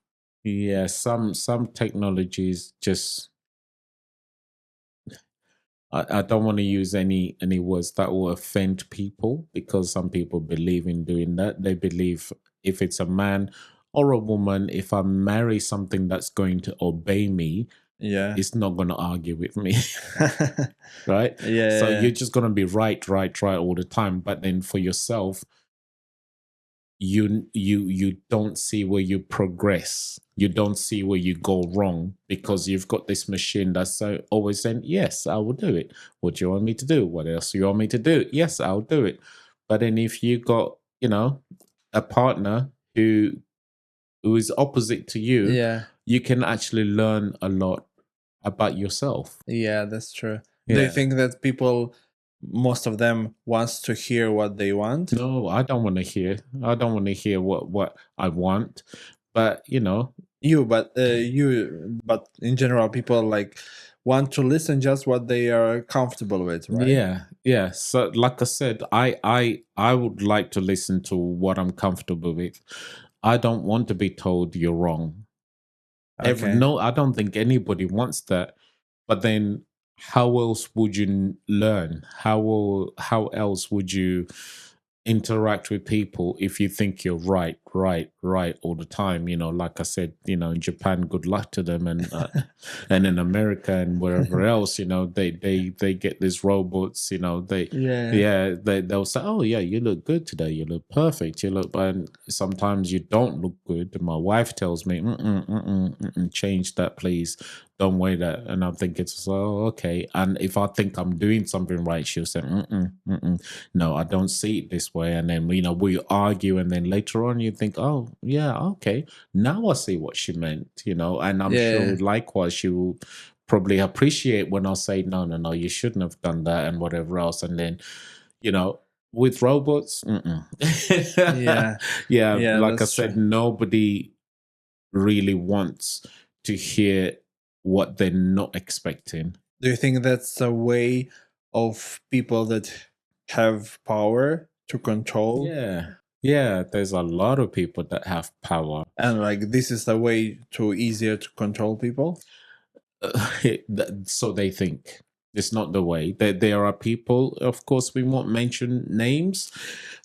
Yeah, some technologies just I don't want to use any words that will offend people, because some people believe in doing that. They believe if it's a man or a woman, if I marry something that's going to obey me, Yeah. it's not going to argue with me. Right? Yeah. So you're just going to be right all the time. But then for yourself, you don't see where you progress. You don't see where you go wrong, because you've got this machine that's always saying, yes, I will do it. What do you want me to do? What else do you want me to do? Yes, I'll do it. But then if you got, a partner who is opposite to you, Yeah. you can actually learn a lot about yourself. Yeah, that's true. Do you Yeah. think that people, most of them, wants to hear what they want? No, I don't want to hear. I don't want to hear what I want. But But in general, people like want to listen just what they are comfortable with, right? yeah. So, like I said, I would like to listen to what I'm comfortable with. I don't want to be told you're wrong. Okay. No, I don't think anybody wants that. But then, how else would you learn? How else would you interact with people if you think you're right all the time? Like I said, in Japan, good luck to them, and in America and wherever else, they get these robots. They'll say, oh yeah, you look good today, you look perfect, and sometimes you don't look good. My wife tells me, change that please, don't wear that. And I'm thinking, oh, okay. And if I think I'm doing something right, she'll say, no, I don't see it this way. And then, we argue. And then later on, you think, oh, yeah, okay. Now I see what she meant, and I'm sure likewise, she will probably appreciate when I say, no, you shouldn't have done that and whatever else. And then, with robots, Yeah. yeah, like I that's said, true. nobody really wants to hear what they're not expecting. Do you think that's a way of people that have power to control? Yeah, there's a lot of people that have power. And like this is the way to easier to control people? So they think. It's not the way. There are people, of course, we won't mention names,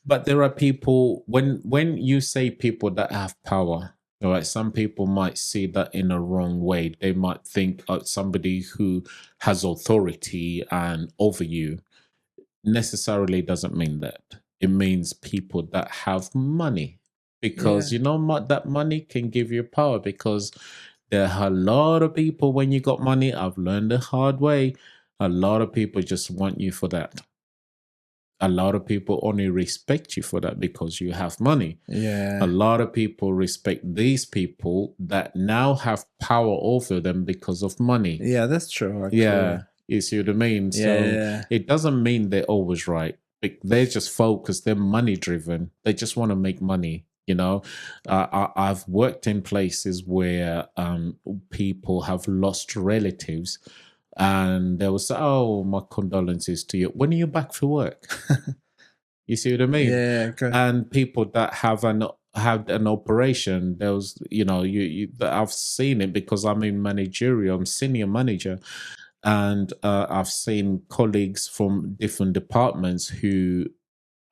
but there are people, when you say people that have power, all right, some people might see that in a wrong way. They might think somebody who has authority and over you necessarily doesn't mean that. It means people that have money, because that money can give you power, because there are a lot of people, when you got money, I've learned the hard way, a lot of people just want you for that. A lot of people only respect you for that because you have money. Yeah. A lot of people respect these people that now have power over them because of money. Yeah, that's true, actually. Yeah, you see what I mean? So it doesn't mean they're always right. They're just focused. They're money driven. They just want to make money. I've worked in places where people have lost relatives, and they will say, "Oh, my condolences to you. When are you back for work?" You see what I mean? Yeah. Good. And people that have an operation, there was, I've seen it because I'm in managerial, I'm senior manager, and I've seen colleagues from different departments who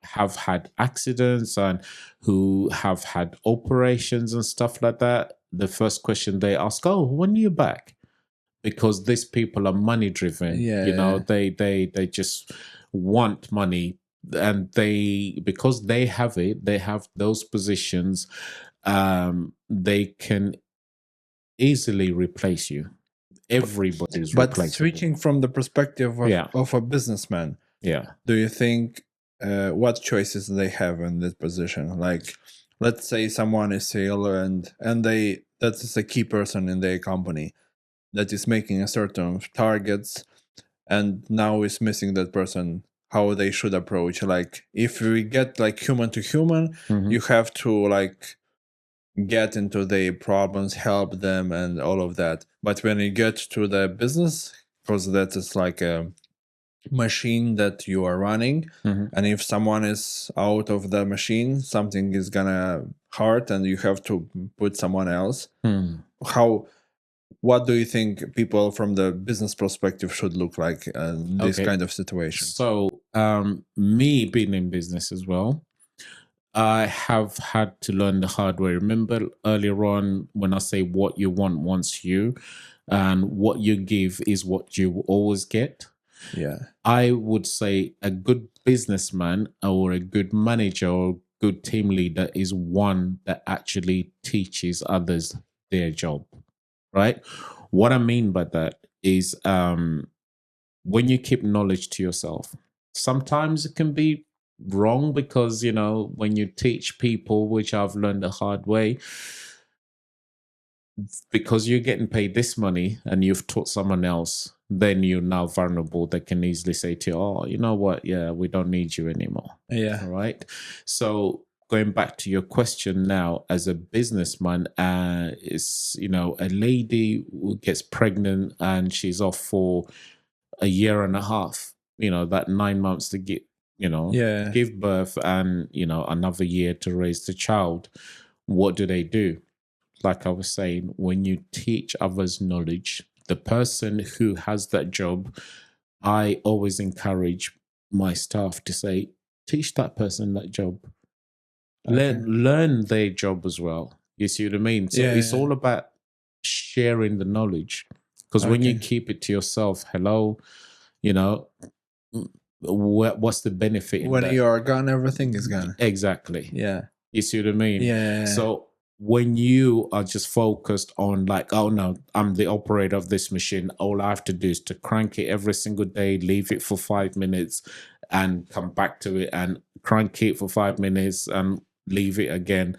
have had accidents and who have had operations and stuff like that. The first question they ask, "Oh, when are you back?" Because these people are money driven. Yeah. They just want money. and because they have it, they have those positions, they can easily replace you. Everybody's But replaceable. switching from the perspective of a businessman, do you think what choices they have in this position? Like, let's say someone is sale and that is a key person in their company that is making a certain targets, and now is missing that person. How they should approach? Like, if we get like human to human, you have to like get into their problems, help them, and all of that. But when you get to the business, because that is like a machine that you are running, and if someone is out of the machine, something is gonna hurt, and you have to put someone else. What do you think people from the business perspective should look like in this kind of situation? So, me being in business as well, I have had to learn the hard way. Remember earlier on when I say what you want wants you, and what you give is what you always get? Yeah. I would say a good businessman or a good manager or good team leader is one that actually teaches others their job, right? What I mean by that is when you keep knowledge to yourself, sometimes it can be wrong because, when you teach people, which I've learned the hard way, because you're getting paid this money and you've taught someone else, then you're now vulnerable. They can easily say to you, oh, you know what? Yeah, we don't need you anymore. Yeah. All right. So going back to your question now, as a businessman, is, a lady who gets pregnant and she's off for a year and a half, that 9 months to get, give birth, and, another year to raise the child. What do? Like I was saying, when you teach others knowledge, the person who has that job, I always encourage my staff to say, teach that person that job. Learn their job as well. You see what I mean? So it's all about sharing the knowledge. Because when you keep it to yourself, what's the benefit? When you are gone, everything is gone. Exactly. Yeah. You see what I mean? Yeah. So when you are just focused on like, oh no, I'm the operator of this machine, all I have to do is to crank it every single day, leave it for 5 minutes and come back to it, and crank it for 5 minutes and leave it again,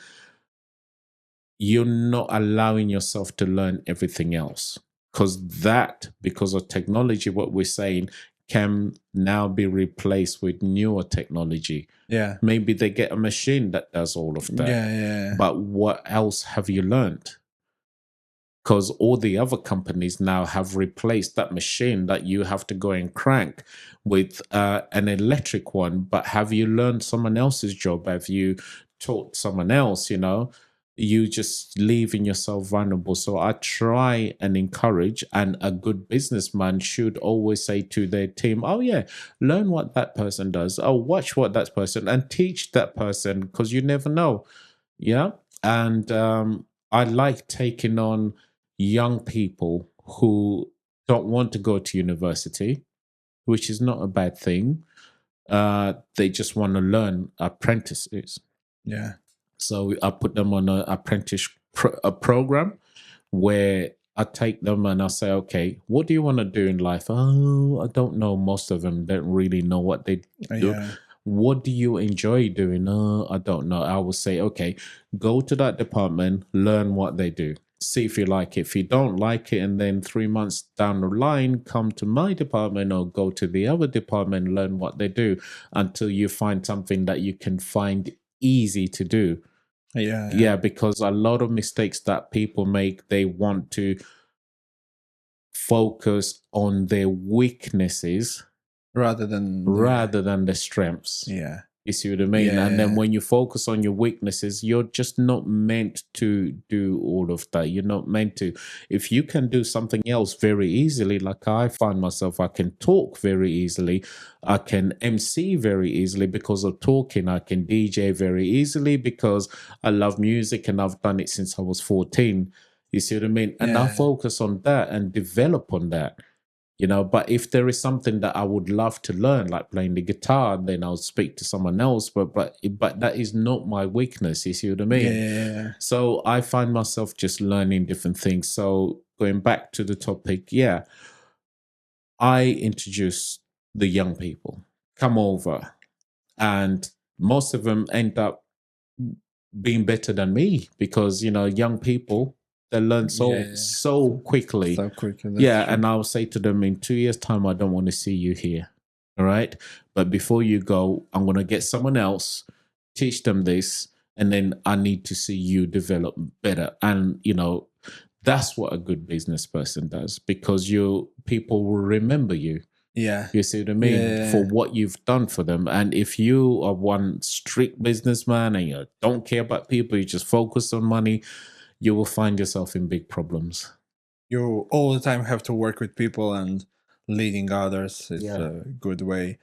you're not allowing yourself to learn everything else. Because of technology, what we're saying, can now be replaced with newer technology. Yeah. Maybe they get a machine that does all of that. Yeah. But what else have you learned? Because all the other companies now have replaced that machine that you have to go and crank with an electric one. But have you learned someone else's job? Have you taught someone else, You just leaving yourself vulnerable. So I try and encourage, and a good businessman should always say to their team, oh yeah, learn what that person does. Oh, watch what that person, and teach that person, because you never know. Yeah. And I like taking on young people who don't want to go to university, which is not a bad thing. They just want to learn, apprentices. Yeah. So I put them on an apprentice program where I take them and I say, okay, what do you want to do in life? Oh, I don't know. Most of them don't really know what they do. Yeah. What do you enjoy doing? I don't know. I will say, okay, go to that department, learn what they do. See if you like it. If you don't like it, and then 3 months down the line, come to my department or go to the other department, learn what they do, until you find something that you can find easy to do. Yeah, because a lot of mistakes that people make, they want to focus on their weaknesses rather than the strengths. Yeah. You see what I mean? Yeah. And then when you focus on your weaknesses, you're just not meant to do all of that. You're not meant to. If you can do something else very easily, like I find myself, I can talk very easily. I can MC very easily because of talking. I can DJ very easily because I love music and I've done it since I was 14. You see what I mean? And I focus on that and develop on that. But if there is something that I would love to learn, like playing the guitar, then I'll speak to someone else. But that is not my weakness. You see what I mean? Yeah. So I find myself just learning different things. So going back to the topic, yeah, I introduce the young people, come over, and most of them end up being better than me because young people, they learn so quickly. So quickly. Yeah, True. and I'll say to them, in 2 years' time, I don't want to see you here. All right, but before you go, I'm going to get someone else, teach them this, and then I need to see you develop better. And that's what a good business person does, because people will remember you. Yeah. You see what I mean? Yeah. For what you've done for them. And if you are one strict businessman and you don't care about people, you just focus on money, you will find yourself in big problems. You all the time have to work with people, and leading others is a good way.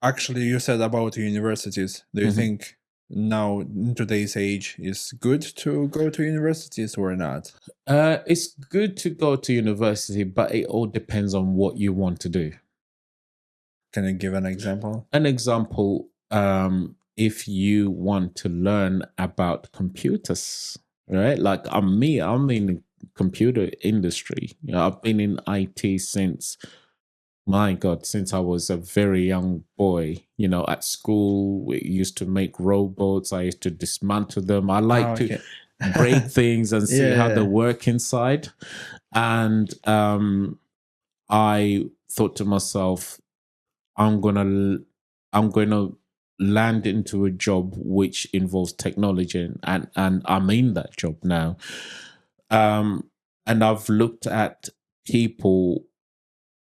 Actually, you said about universities. Do you think now, in today's age, is good to go to universities or not? It's good to go to university, but it all depends on what you want to do. Can you give an example? An example, if you want to learn about computers, right? Like I'm in the computer industry. I've been in IT since I was a very young boy. At school, we used to make robots. I used to dismantle them. I like to break things and see how they work inside. And I thought to myself, I'm gonna land into a job which involves technology, and I'm in that job now. And I've looked at people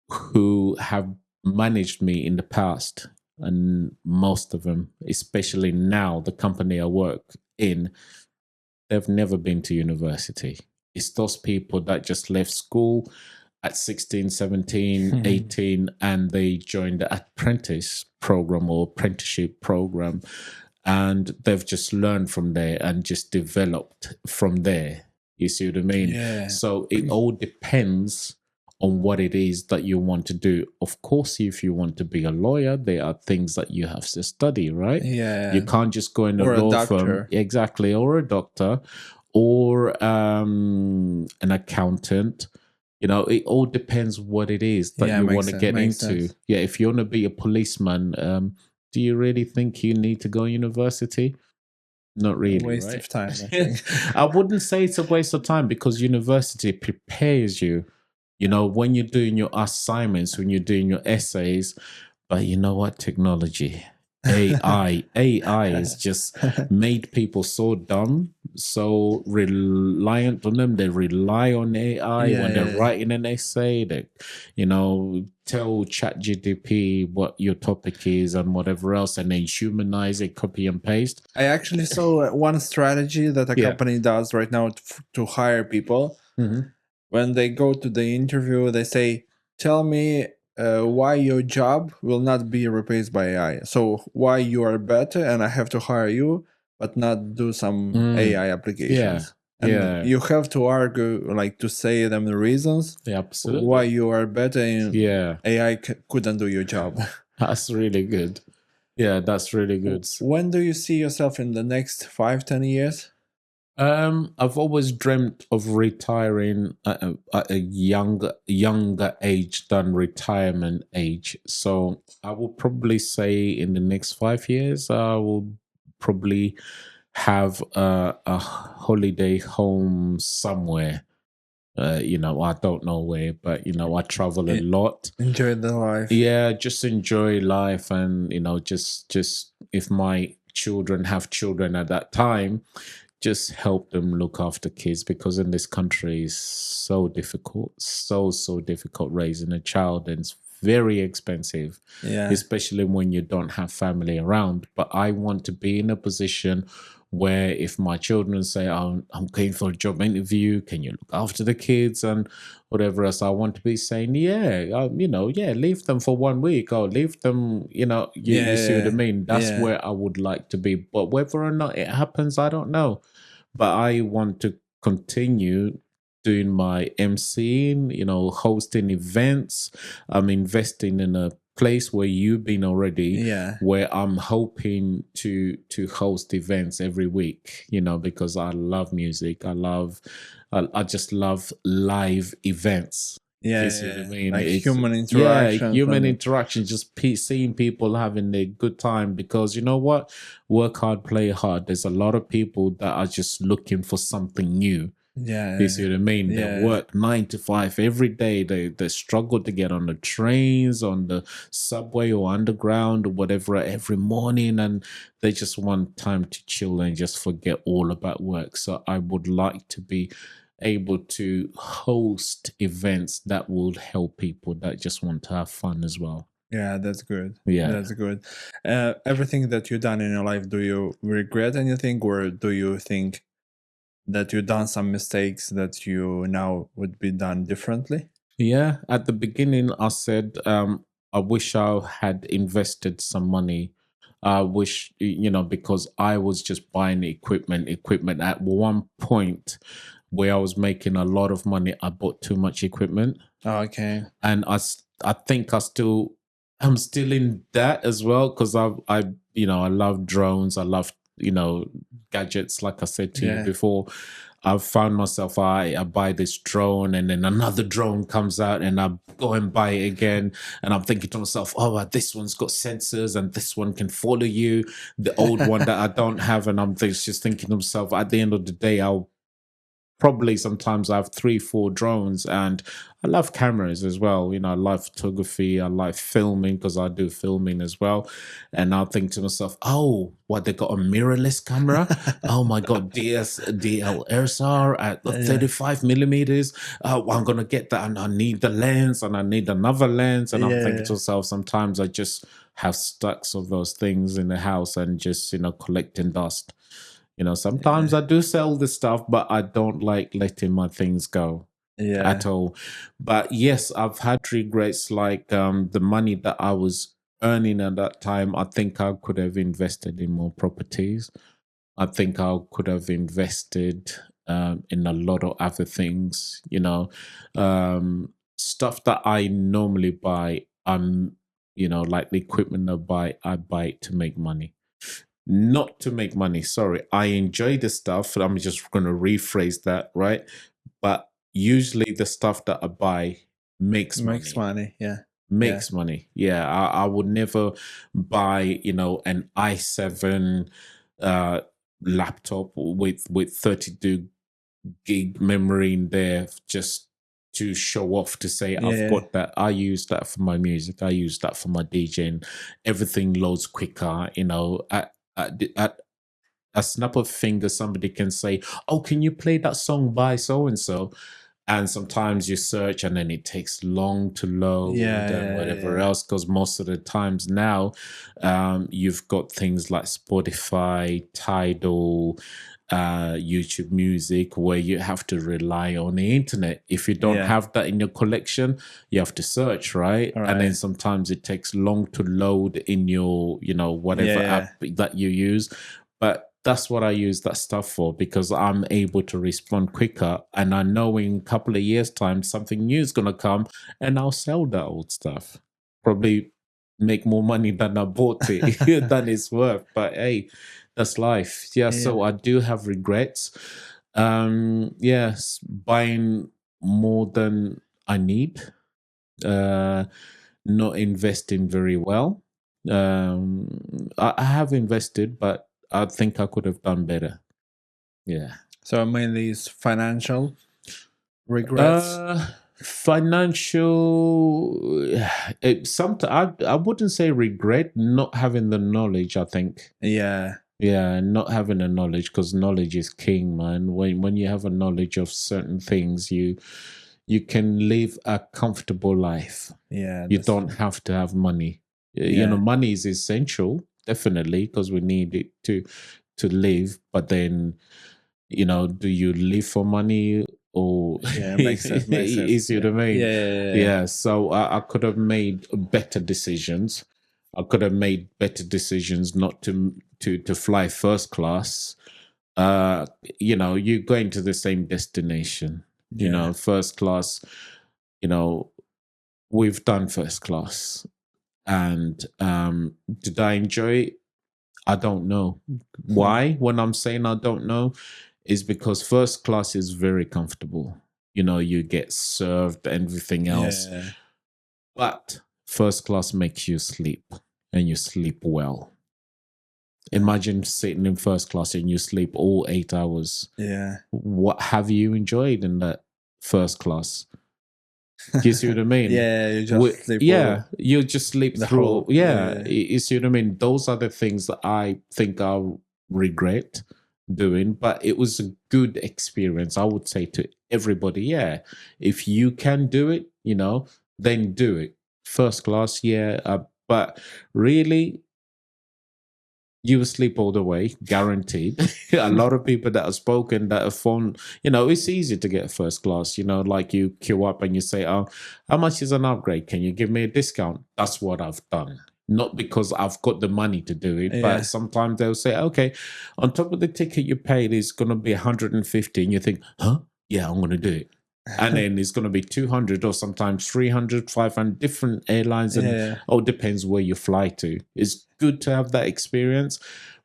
who have managed me in the past, and most of them, especially now, the company I work in, they've never been to university. It's those people that just left school at 16, 17, 18, and they joined the apprentice program or apprenticeship program, and they've just learned from there and just developed from there. You see what I mean? Yeah. So it all depends on what it is that you want to do. Of course, if you want to be a lawyer, there are things that you have to study, right? Yeah. You can't just go in a law firm. Exactly. Or a doctor or an accountant. It all depends what it is that you want to get into. Sense. Yeah, if you want to be a policeman, do you really think you need to go to university? Not really, waste of time. I wouldn't say it's a waste of time, because university prepares you, when you're doing your assignments, when you're doing your essays. But you know what? Technology, AI has just made people so dumb, so reliant on them. They rely on AI when they're writing an essay. They, tell ChatGPT what your topic is and whatever else, and then humanize it, copy and paste. I actually saw one strategy that a company does right now to hire people. When they go to the interview, they say, "Tell me why your job will not be replaced by AI. So why you are better, and I have to hire you, but not do some AI applications." And you have to argue, like, to say them the reasons why you are better and AI couldn't do your job. That's really good. Yeah, that's really good. When do you see yourself in the next 5-10 years? I've always dreamt of retiring at a younger age than retirement age. So I will probably say in the next 5 years, I will probably have a holiday home somewhere. I don't know where, but I travel a lot. Enjoy the life. Yeah, just enjoy life, and just if my children have children at that time, just help them look after kids, because in this country is so difficult, so difficult raising a child, and it's very expensive, especially when you don't have family around. But I want to be in a position where if my children say, I'm going for a job interview, can you look after the kids and whatever else, I want to be saying, leave them for 1 week, or leave them, you see what I mean? That's where I would like to be. But whether or not it happens, I don't know. But I want to continue doing my MCing, hosting events. I'm investing in a place where you've been already, Yeah. where I'm hoping to host events every week, because I love music. I just love live events. Yeah, You see what I mean? like It's human interaction. human interaction, just seeing people having a good time. Because you know what, work hard, play hard. There's a lot of people that are just looking for something new. Yeah, You see what I mean? They work 9 to 5 every day. They struggle to get on the trains, on the subway or underground or whatever every morning, and they just want time to chill and just forget all about work. So I would like to be able to host events that will help people that just want to have fun as well. Yeah, that's good. Yeah. That's good. Everything that you've done in your life, do you regret anything, or do you think that you've done some mistakes that you now would be done differently? Yeah, at the beginning, I said, I wish I had invested some money. I wish, because I was just buying equipment. At one point where I was making a lot of money, I bought too much equipment. Okay. And I think I'm still in that as well, because I love drones. I love, gadgets. Like I said to you before, I've found myself, I buy this drone and then another drone comes out and I go and buy it again. And I'm thinking to myself, oh, this one's got sensors and this one can follow you. The old one that I don't have. And I'm just thinking to myself, at the end of the day, probably sometimes I have 3-4 drones, and I love cameras as well. I love photography. I like filming because I do filming as well. And I'll think to myself, oh, what, they got a mirrorless camera? Oh my God, DSLR at 35 millimeters. Oh, I'm going to get that. And I need the lens and I need another lens. And I'm thinking to myself, sometimes I just have stacks of those things in the house and just, collecting dust. Sometimes I do sell the stuff, but I don't like letting my things go at all. But yes, I've had regrets, like the money that I was earning at that time. I think I could have invested in more properties. I think I could have invested in a lot of other things, stuff that I normally buy. Like the equipment I buy it to make money. Not to make money, sorry. I enjoy the stuff. I'm just going to rephrase that, right? But usually the stuff that I buy makes money. Yeah. Makes money. Yeah. I would never buy, an i7 laptop with 32 gig memory in there just to show off, to say I've got that. I use that for my music. I use that for my DJing. Everything loads quicker, at a snap of finger, somebody can say, oh, can you play that song by so and so? And sometimes you search and then it takes long to load and whatever else, because most of the times now you've got things like Spotify, Tidal, YouTube Music, where you have to rely on the internet. If you don't have that in your collection, you have to search, right? And then sometimes it takes long to load in your, whatever app that you use. But that's what I use that stuff for, because I'm able to respond quicker. And I know in a couple of years' time, something new is going to come and I'll sell that old stuff. Probably make more money than I bought it, than it's worth. But hey, that's life. So I do have regrets. Yes, buying more than I need, not investing very well. I have invested, but I think I could have done better. Yeah. So mainly it's financial regrets. Financial. I wouldn't say regret, not having the knowledge. I think. Yeah, not having the knowledge, because knowledge is king, man. When you have a knowledge of certain things, you can live a comfortable life. Yeah, you don't have to have money. Money is essential, definitely, because we need it to live. But then, do you live for money? Or makes sense. You see what I mean? Yeah. So I could have made better decisions. I could have made better decisions not to fly first class. You're going to the same destination. You know, first class, you know, we've done first class. And did I enjoy it? I don't know. Why? When I'm saying I don't know, is because first class is very comfortable. You know, you get served everything else. Yeah. But first class makes you sleep, and you sleep well. Imagine sitting in first class and you sleep all 8 hours. Yeah. What have you enjoyed in that first class? Do you see what I mean? Yeah, you just sleep. Yeah, you just sleep the through. whole- Yeah, yeah. you see what I mean? Those are the things that I think I'll regret doing, but it was a good experience. I would say to everybody, yeah, if you can do it, you know, then do it. First class, yeah, but really, you will sleep all the way, guaranteed. A lot of people that have spoken that have phone, you know, it's easy to get first class, you know, like you queue up and you say, oh, how much is an upgrade? Can you give me a discount? That's what I've done. Not because I've got the money to do it, but sometimes they'll say, okay, on top of the ticket you paid is going to be 150. And you think, huh? Yeah, I'm going to do it. And then it's going to be 200 or sometimes 300, 500 different airlines. And depends where you fly to. It's good to have that experience,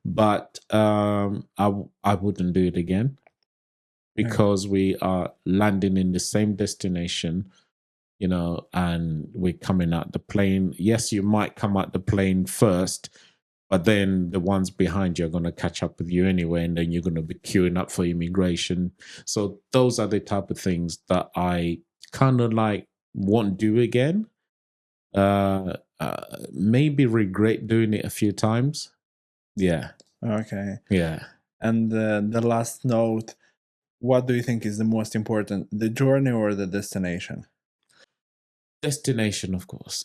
but I wouldn't do it again because we are landing in the same destination, you know, and we're coming out the plane. Yes, you might come out the plane first, but then the ones behind you are going to catch up with you anyway, and then you're going to be queuing up for immigration. So those are the type of things that I kind of like won't do again. Maybe regret doing it a few times. Yeah. Okay. Yeah. And the last note, what do you think is the most important, the journey or the destination? Destination, of course.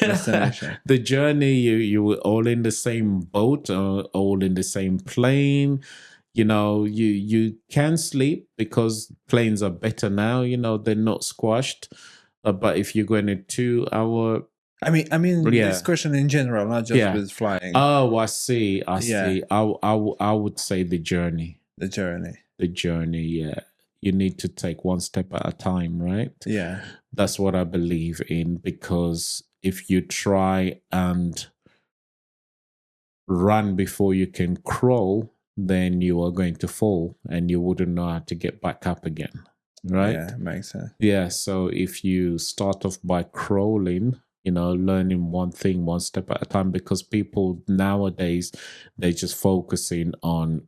Destination. The journey, you were all in the same boat, all in the same plane. You know, you can sleep because planes are better now. You know, they're not squashed. But if you're going a 2 hour, I mean, this question in general, not just with flying. Oh, I see. I see. I would say the journey. The journey. The journey. Yeah. You need to take one step at a time, right? Yeah. That's what I believe in, because if you try and run before you can crawl, then you are going to fall and you wouldn't know how to get back up again, right? Yeah, makes sense. Yeah, so if you start off by crawling, you know, learning one thing, one step at a time, because people nowadays, they're just focusing on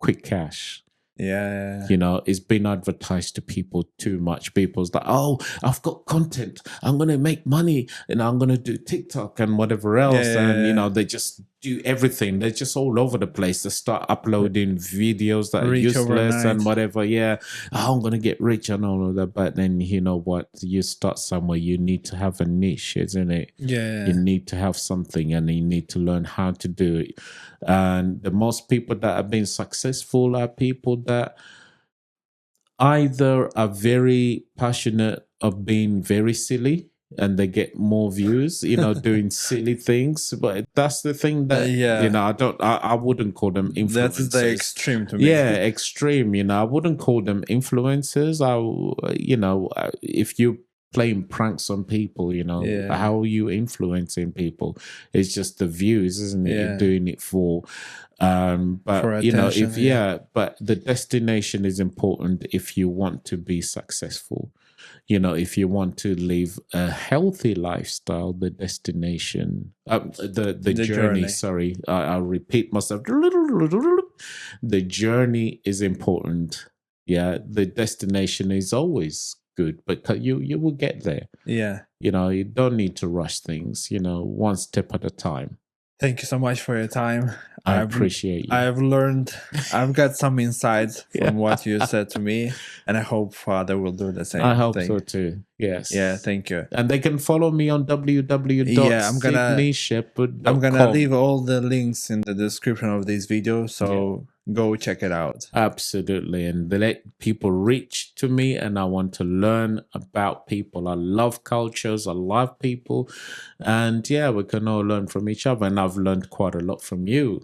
quick cash. Yeah. You know, it's been advertised to people too much. People's like, oh, I've got content. I'm going to make money and I'm going to do TikTok and whatever else. And, you know, they just do everything. They're just all over the place. They start uploading videos that are useless and whatever. Yeah. Oh, I'm going to get rich and all of that. But then, you know what? You start somewhere. You need to have a niche, isn't it? Yeah. You need to have something and you need to learn how to do it. And the most people that have been successful are people that either are very passionate of being very silly and they get more views, you know, doing silly things. But that's the thing that, you know, I wouldn't call them influencers. That's the extreme to me. Yeah, extreme, you know, I wouldn't call them influencers. You know, if you playing pranks on people, you know, how are you influencing people? It's just the views, isn't it? You're doing it for but for you know, if but the destination is important if you want to be successful. You know, if you want to live a healthy lifestyle, the destination, the journey. Sorry, I'll repeat myself. The journey is important. Yeah, the destination is always good, but you will get there. Yeah, you know, you don't need to rush things. You know, one step at a time. Thank you so much for your time. I appreciate you. I've learned, I've got some insights from what you said to me, and I hope Father will do the same. I hope so too. Yes. Yeah, thank you. And they can follow me on www.SidneyShepherd.com. I'm gonna leave all the links in the description of this video, so go check it out. Absolutely. And they let people reach to me, and I want to learn about people. I love cultures, I love people, and we can all learn from each other. And I've learned quite a lot from you.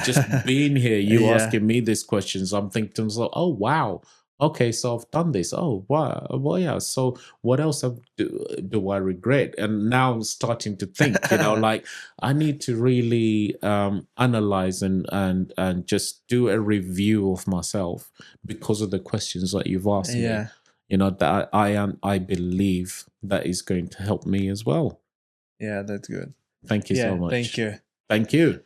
Just being here, you asking me these questions, I'm thinking to myself, oh wow, okay, so I've done this. Oh, wow. Well, yeah. So what else do I regret? And now I'm starting to think, like I need to really analyze and just do a review of myself because of the questions that you've asked me. Yeah. That I believe that is going to help me as well. Yeah, that's good. Thank you so much. Thank you. Thank you.